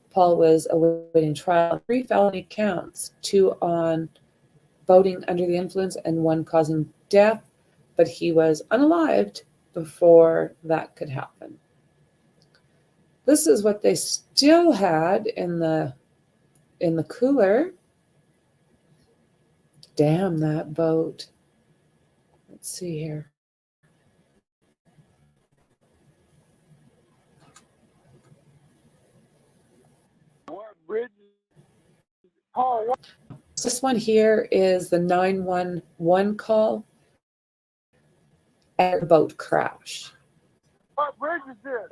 Speaker 2: Paul was awaiting trial. 3 felony counts, 2 on boating under the influence and 1 causing death, but he was unalived before that could happen. This is what they still had in the cooler. Damn that boat. Let's see here. This one here is the 911 call at a boat crash.
Speaker 7: What bridge is this?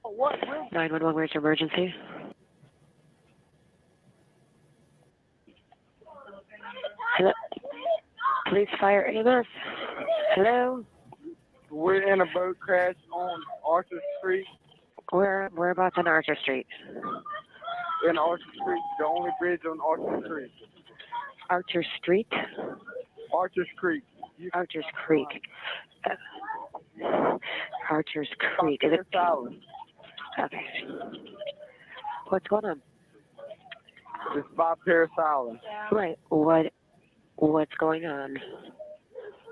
Speaker 7: What bridge?
Speaker 14: 911, where's your emergency? Hello? Police, fire, EMS. Hello?
Speaker 7: We're in a boat crash on Arthur Street.
Speaker 14: Whereabouts on Arthur Street?
Speaker 7: In Arthur Street, the only bridge on Arthur Street.
Speaker 14: Arthur Street?
Speaker 7: Arthur's Creek.
Speaker 14: Arthur's Creek. Arthur's Creek. Is it? Okay. What's going on?
Speaker 7: It's by Paris Island.
Speaker 14: Right. What's going on?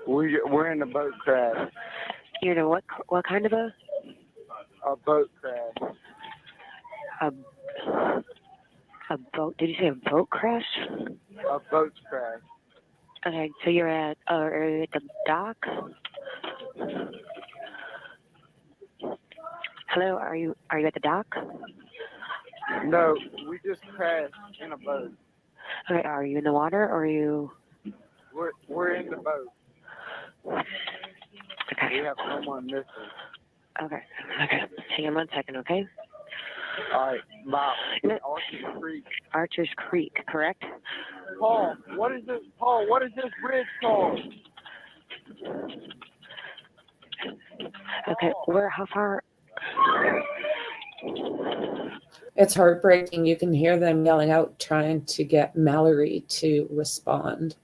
Speaker 7: We're in a boat crash.
Speaker 14: You know what kind of a
Speaker 7: boat crash.
Speaker 14: A boat? Did you say a boat crash?
Speaker 7: A boat crash.
Speaker 14: Okay, so you're at the dock. Hello, are you at the dock?
Speaker 7: No, we just crashed in a boat.
Speaker 14: Okay, are you in the water or are you?
Speaker 7: We're in the boat.
Speaker 14: Okay.
Speaker 7: We have someone missing.
Speaker 14: Okay. Hang on 1 second, okay?
Speaker 7: All right, Bob. Archer's Creek.
Speaker 14: Archer's Creek, correct?
Speaker 7: Paul, what is this? Paul, what is this bridge called?
Speaker 14: Okay, how far?
Speaker 2: It's heartbreaking. You can hear them yelling out, trying to get Mallory to respond.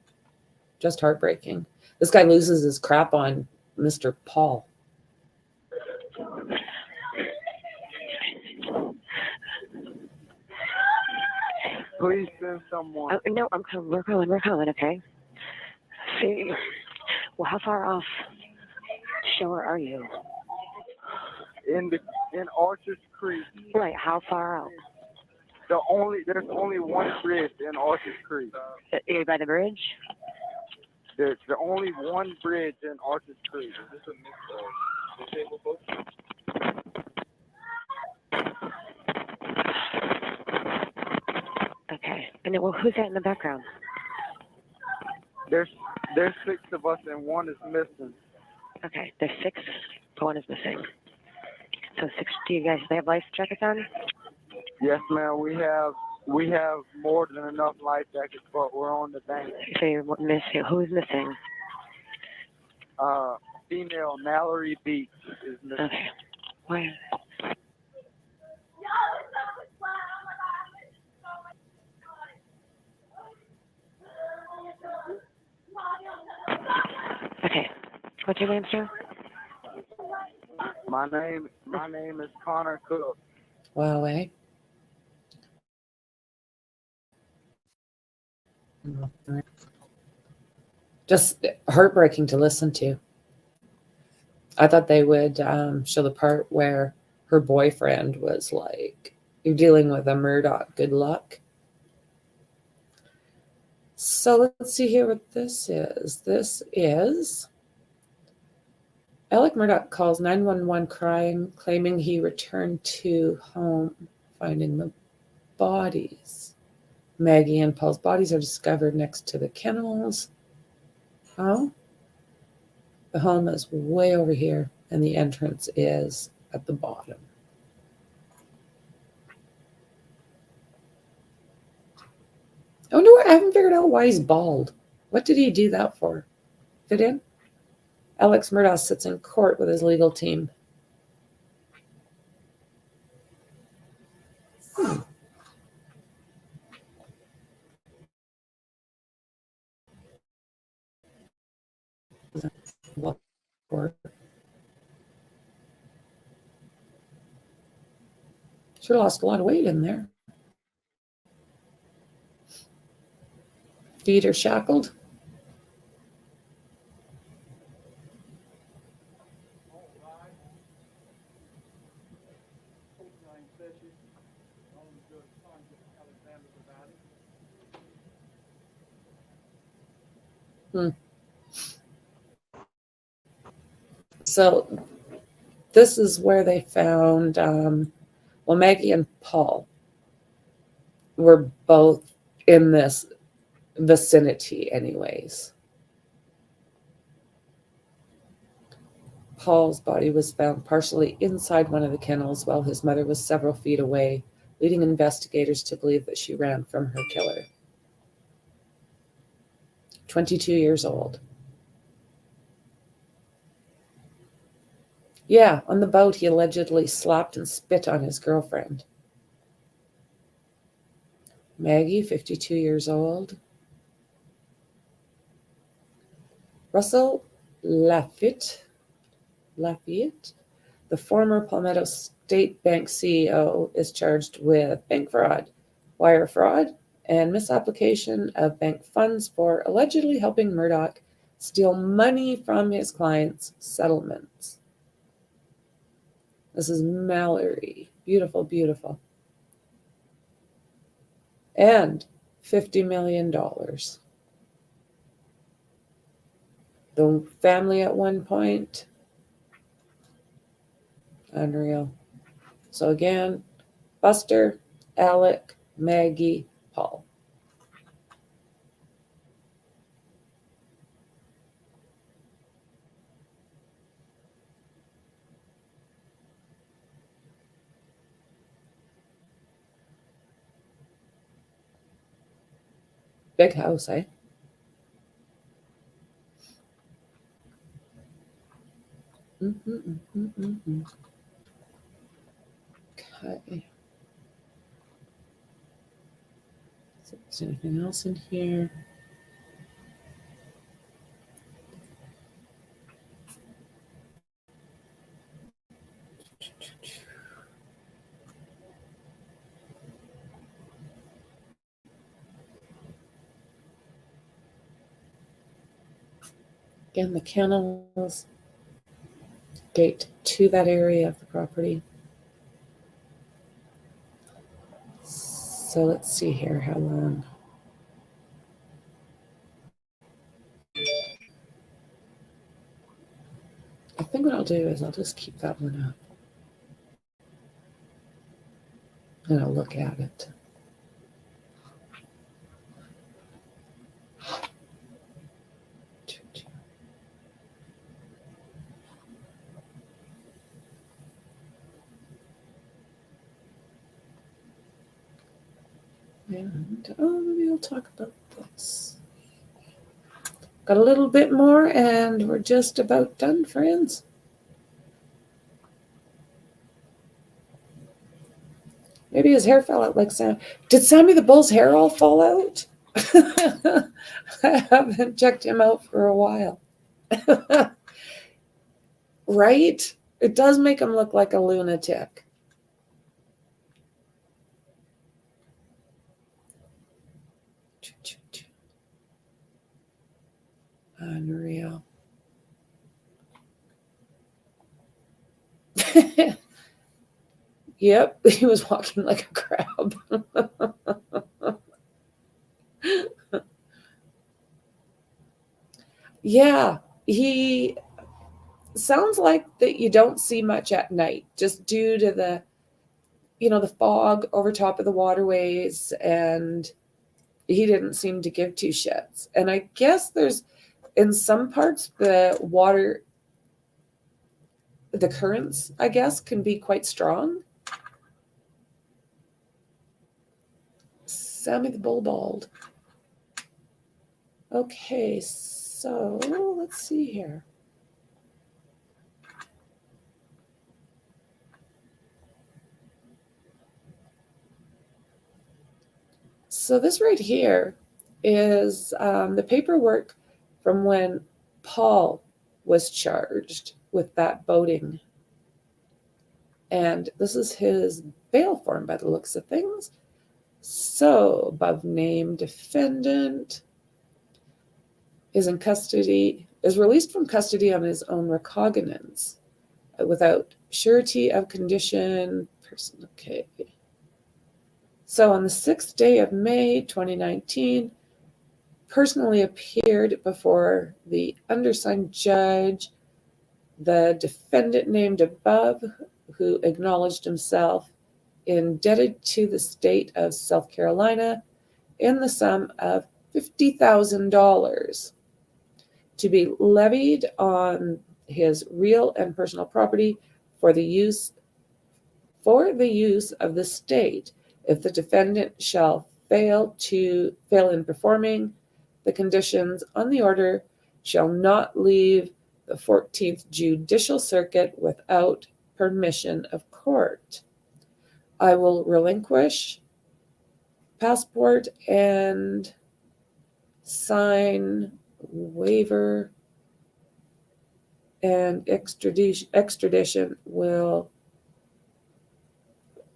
Speaker 2: Just heartbreaking. This guy loses his crap on Mr. Paul.
Speaker 7: Please send someone.
Speaker 14: No, we're calling, okay? See, Well, how far off shore are you?
Speaker 7: In Arches Creek.
Speaker 14: Right, how far out?
Speaker 7: There's only one bridge in Arches Creek.
Speaker 14: You're by the bridge?
Speaker 7: There's only one bridge in Arches Creek. Is this a disabled boat?
Speaker 14: Okay. And then, well, who's that in the background?
Speaker 7: There's 6 of us and one is missing.
Speaker 14: Okay, there's 6, but one is missing. So 6. Do you guys have life jackets on?
Speaker 7: Yes, ma'am. We have more than enough life jackets, but we're on the bank.
Speaker 14: So you're missing. Who's missing?
Speaker 7: Female Mallory Beach is missing.
Speaker 14: Okay. Where? Okay. What's your name, sir?
Speaker 7: My name is Connor Cook.
Speaker 2: Wow, eh? Just heartbreaking to listen to. I thought they would show the part where her boyfriend was like, "You're dealing with a Murdaugh. Good luck." So let's see here what this is. This is Alec Murdaugh calls 911 crying, claiming he returned to home, finding the bodies. Maggie and Paul's bodies are discovered next to the kennels. Oh, the home is way over here, and the entrance is at the bottom. I wonder I haven't figured out why he's bald. What did he do that for? Fit in? Alex Murdaugh sits in court with his legal team. Sure lost a lot of weight in there. Feet are shackled. So this is where they found, Maggie and Paul were both in this vicinity anyways. Paul's body was found partially inside one of the kennels while his mother was several feet away, leading investigators to believe that she ran from her killer. 22 years old. Yeah, on the boat, he allegedly slapped and spit on his girlfriend. Maggie, 52 years old. Russell Laffitte, the former Palmetto State Bank CEO, is charged with bank fraud, wire fraud, and misapplication of bank funds for allegedly helping Murdaugh steal money from his clients' settlements. This is Mallory. Beautiful, beautiful. And $50 million. The family at one point. Unreal. So again, Buster, Alec, Maggie, Paul. Big house, eh? Okay. So is there anything else in here? Again, the kennels, gate to that area of the property. So let's see here how long. I think what I'll do is I'll just keep that one up. And I'll look at it. And maybe I'll talk about this. Got a little bit more and we're just about done, friends. Maybe his hair fell out like Sam. Did Sammy the Bull's hair all fall out? I haven't checked him out for a while. Right? It does make him look like a lunatic. Unreal. Yep, he was walking like a crab. Yeah, he sounds like that you don't see much at night, just due to the, the fog over top of the waterways, and he didn't seem to give two shits. And I guess there's, in some parts, the water, the currents, I guess, can be quite strong. Sammy the Bull bald. Okay, so let's see here. So this right here is the paperwork from when Paul was charged with that boating. And this is his bail form by the looks of things. So above named defendant is in custody, is released from custody on his own recognizance without surety of condition. Person, okay. So on the 6th day of May, 2019, personally appeared before the undersigned judge, the defendant named above, who acknowledged himself indebted to the state of South Carolina in the sum of $50,000 to be levied on his real and personal property for the use of the state if the defendant shall fail in performing the conditions on the order, shall not leave the 14th Judicial Circuit without permission of court. I will relinquish passport and sign waiver, and extradition will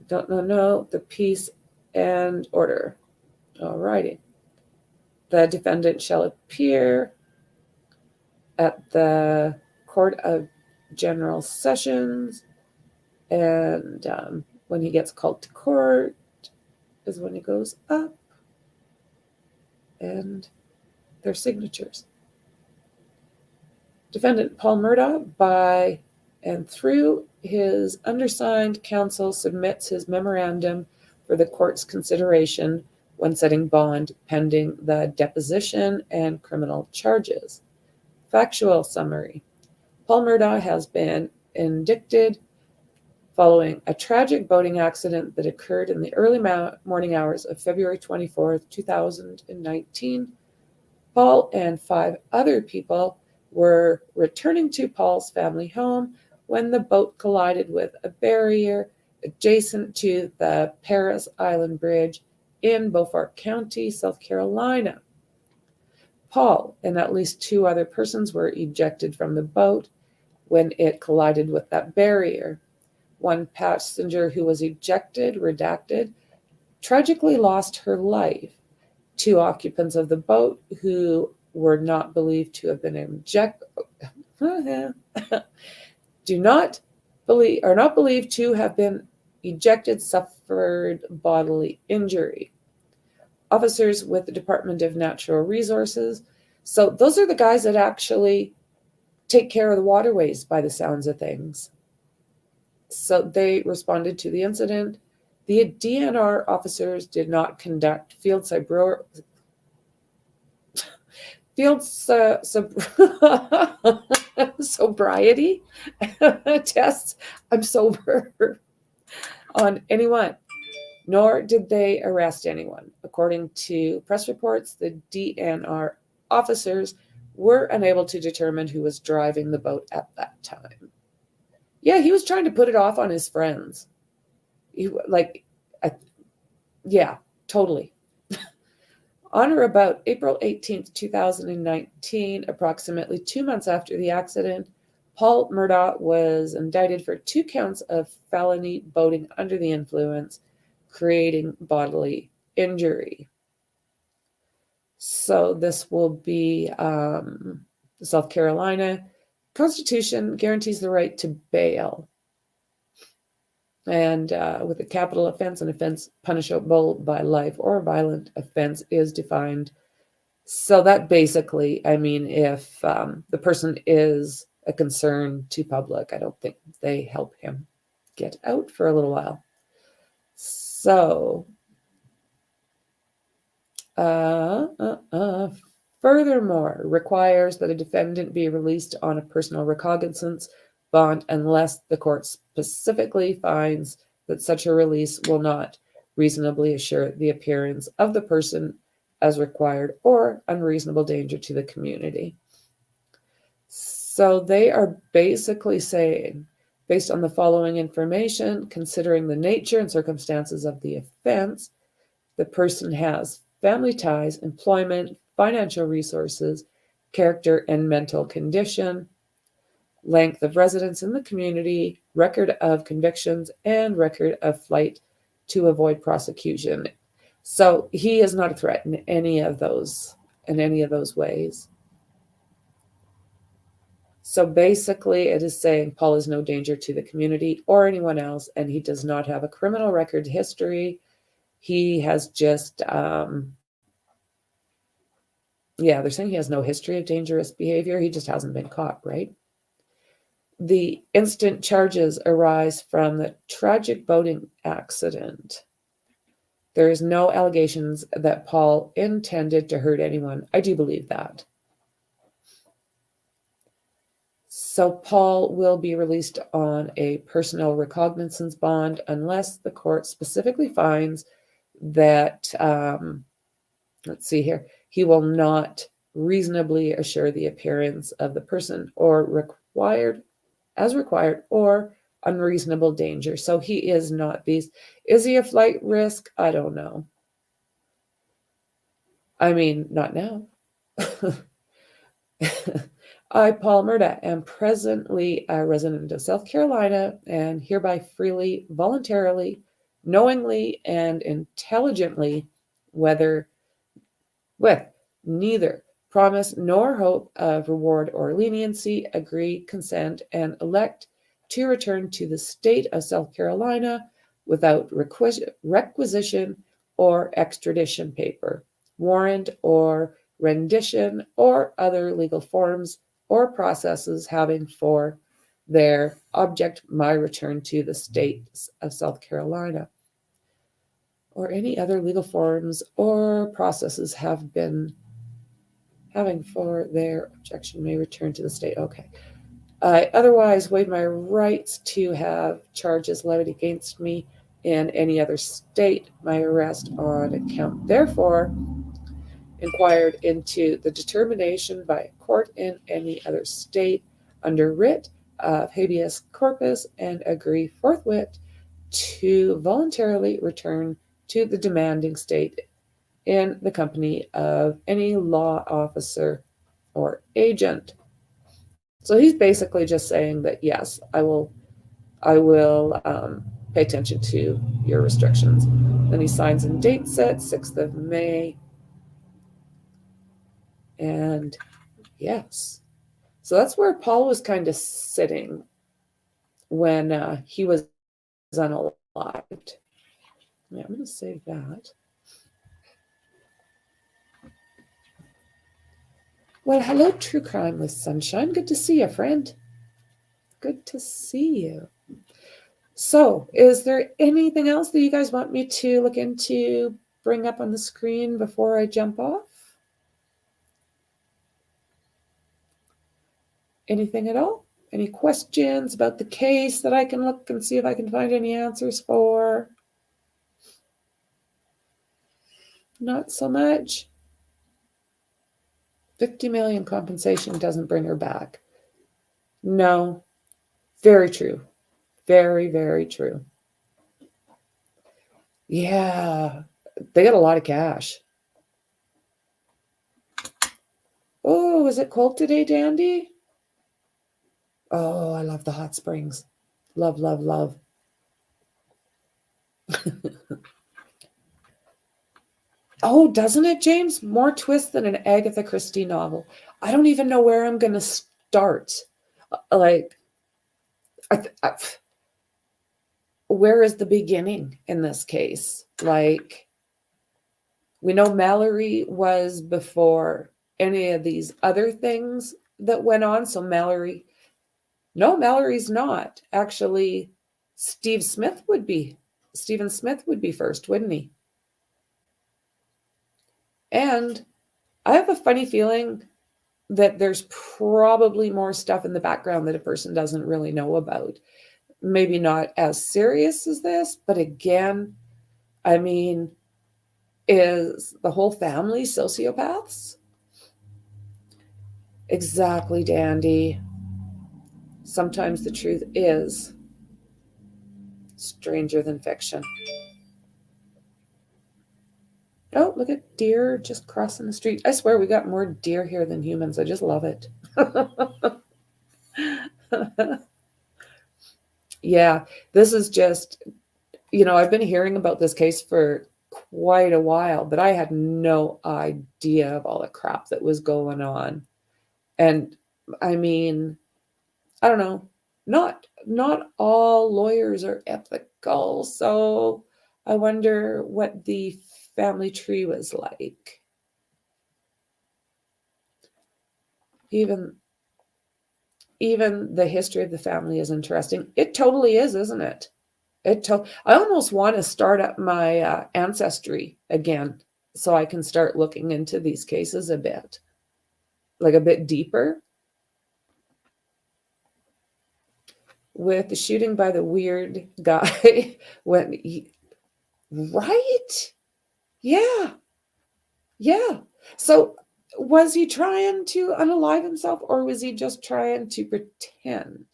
Speaker 2: the peace and order. All righty. The defendant shall appear at the Court of General Sessions, and when he gets called to court is when he goes up, and their signatures. Defendant Paul Murdaugh, by and through his undersigned counsel, submits his memorandum for the court's consideration when setting bond pending the deposition and criminal charges. Factual summary. Paul Murdaugh has been indicted following a tragic boating accident that occurred in the early morning hours of February 24th, 2019. Paul and 5 other people were returning to Paul's family home when the boat collided with a barrier adjacent to the Paris Island Bridge in Beaufort County, South Carolina. Paul and at least 2 other persons were ejected from the boat when it collided with that barrier. One passenger who was ejected, redacted, tragically lost her life. 2 occupants of the boat who were not believed to have been not believed to have been ejected suffered bodily injury. Officers with the Department of Natural Resources. So those are the guys that actually take care of the waterways by the sounds of things. So they responded to the incident. The DNR officers did not conduct field sobriety tests. I'm sober on anyone, nor did they arrest anyone. According to press reports, the DNR officers were unable to determine who was driving the boat at that time. Yeah, he was trying to put it off on his friends. Yeah, totally. On or about April 18th, 2019, approximately 2 months after the accident, Paul Murdaugh was indicted for 2 counts of felony boating under the influence, creating bodily injury. So this will be South Carolina. Constitution guarantees the right to bail. And with a capital offense, an offense punishable by life or a violent offense is defined. So that basically, I mean, if the person is a concern to public, I don't think they help him get out for a little while. So, furthermore, requires that a defendant be released on a personal recognizance bond unless the court specifically finds that such a release will not reasonably assure the appearance of the person as required or unreasonable danger to the community. So they are basically saying, based on the following information, considering the nature and circumstances of the offense, the person has family ties, employment, financial resources, character and mental condition, length of residence in the community, record of convictions, and record of flight to avoid prosecution. So he is not a threat in any of those ways. So basically it is saying Paul is no danger to the community or anyone else, and he does not have a criminal record history. He has just, they're saying he has no history of dangerous behavior. He just hasn't been caught, right? The instant charges arise from the tragic boating accident. There is no allegations that Paul intended to hurt anyone. I do believe that. So Paul will be released on a personal recognizance bond unless the court specifically finds that, let's see here, he will not reasonably assure the appearance of the person or required or unreasonable danger. So he is not these. Is he a flight risk? I don't know. I mean, not now. I, Paul Murdaugh, am presently a resident of South Carolina and hereby freely, voluntarily, knowingly, and intelligently, with neither promise nor hope of reward or leniency, agree, consent, and elect to return to the state of South Carolina without requisition or extradition paper, warrant or rendition, or other legal forms or processes having for their object my return to the state of South Carolina, or any other legal forms or processes having for their objection may return to the state. Okay. I otherwise waive my rights to have charges levied against me in any other state. My arrest on account, therefore, inquired into the determination by a court in any other state under writ of habeas corpus, and agree forthwith to voluntarily return to the demanding state in the company of any law officer or agent. So he's basically just saying that, yes, I will pay attention to your restrictions. Then he signs and dates it, 6th of May. And yes. So that's where Paul was kind of sitting when he was unalived. Yeah, I'm going to save that. Well, hello, True Crime with Sunshine. Good to see you, friend. Good to see you. So, is there anything else that you guys want me to look into, bring up on the screen before I jump off? Anything at all? Any questions about the case that I can look and see if I can find any answers for? Not so much. 50 million compensation doesn't bring her back. No. Very true. Very, very true. Yeah. They got a lot of cash. Oh, is it cold today, Dandy? Oh, I love the hot springs. Love, love, love. Oh, doesn't it, James? More twist than an Agatha Christie novel. I don't even know where I'm going to start. Like, where is the beginning in this case? Like, we know Mallory was before any of these other things that went on. So Mallory's not. Actually, Stephen Smith would be first, wouldn't he? And I have a funny feeling that there's probably more stuff in the background that a person doesn't really know about. Maybe not as serious as this, but again, I mean, is the whole family sociopaths? Exactly, Dandy. Sometimes the truth is stranger than fiction. Oh, look at deer just crossing the street. I swear we got more deer here than humans. I just love it. Yeah, this is just, I've been hearing about this case for quite a while, but I had no idea of all the crap that was going on. And I mean, I don't know, not all lawyers are ethical, so I wonder what the family tree was like. Even the history of the family is interesting. It totally is, isn't it? I almost want to start up my ancestry again so I can start looking into these cases a bit deeper. With the shooting by the weird guy right? Yeah. So was he trying to unalive himself, or was he just trying to pretend?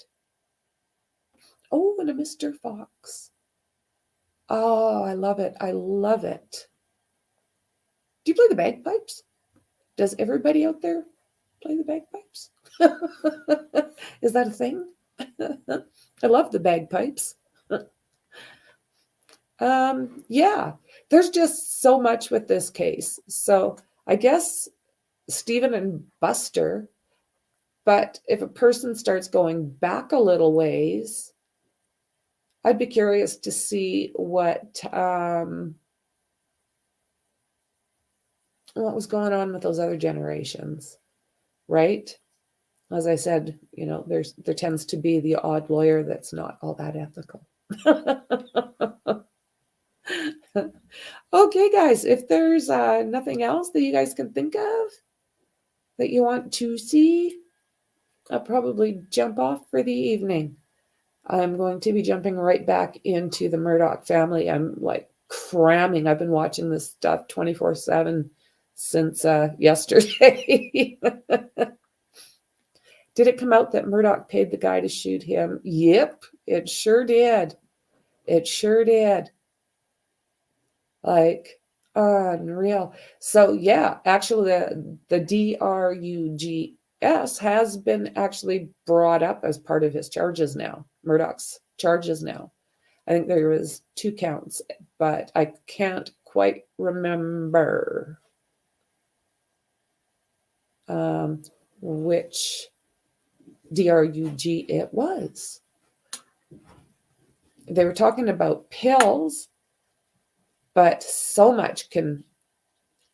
Speaker 2: Oh, and a Mr. Fox. Oh, I love it. I love it. Do you play the bagpipes? Does everybody out there play the bagpipes? Is that a thing? I love the bagpipes. Yeah, there's just so much with this case. So I guess Stephen and Buster, but if a person starts going back a little ways, I'd be curious to see what was going on with those other generations, right? As I said, there tends to be the odd lawyer that's not all that ethical. Okay, guys, if there's nothing else that you guys can think of that you want to see, I'll probably jump off for the evening. I'm going to be jumping right back into the Murdaugh family. I'm like cramming. I've been watching this stuff 24/7 since yesterday. Did it come out that Murdaugh paid the guy to shoot him? Yep, it sure did. It sure did. Like, unreal. So yeah, actually the DRUGS has been actually brought up as part of his charges now, Murdaugh's charges now. I think there was 2 counts, but I can't quite remember. which drug it was. They were talking about pills, but so much can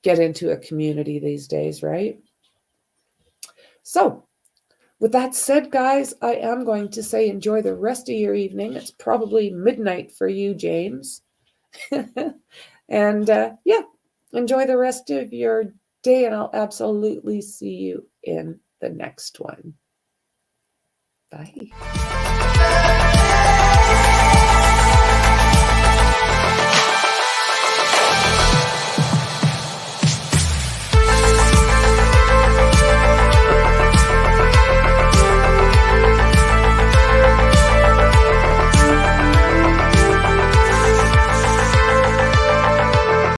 Speaker 2: get into a community these days, right? So, with that said, guys, I am going to say enjoy the rest of your evening. It's probably midnight for you, James. And yeah, enjoy the rest of your day, and I'll absolutely see you in the next one. Bye.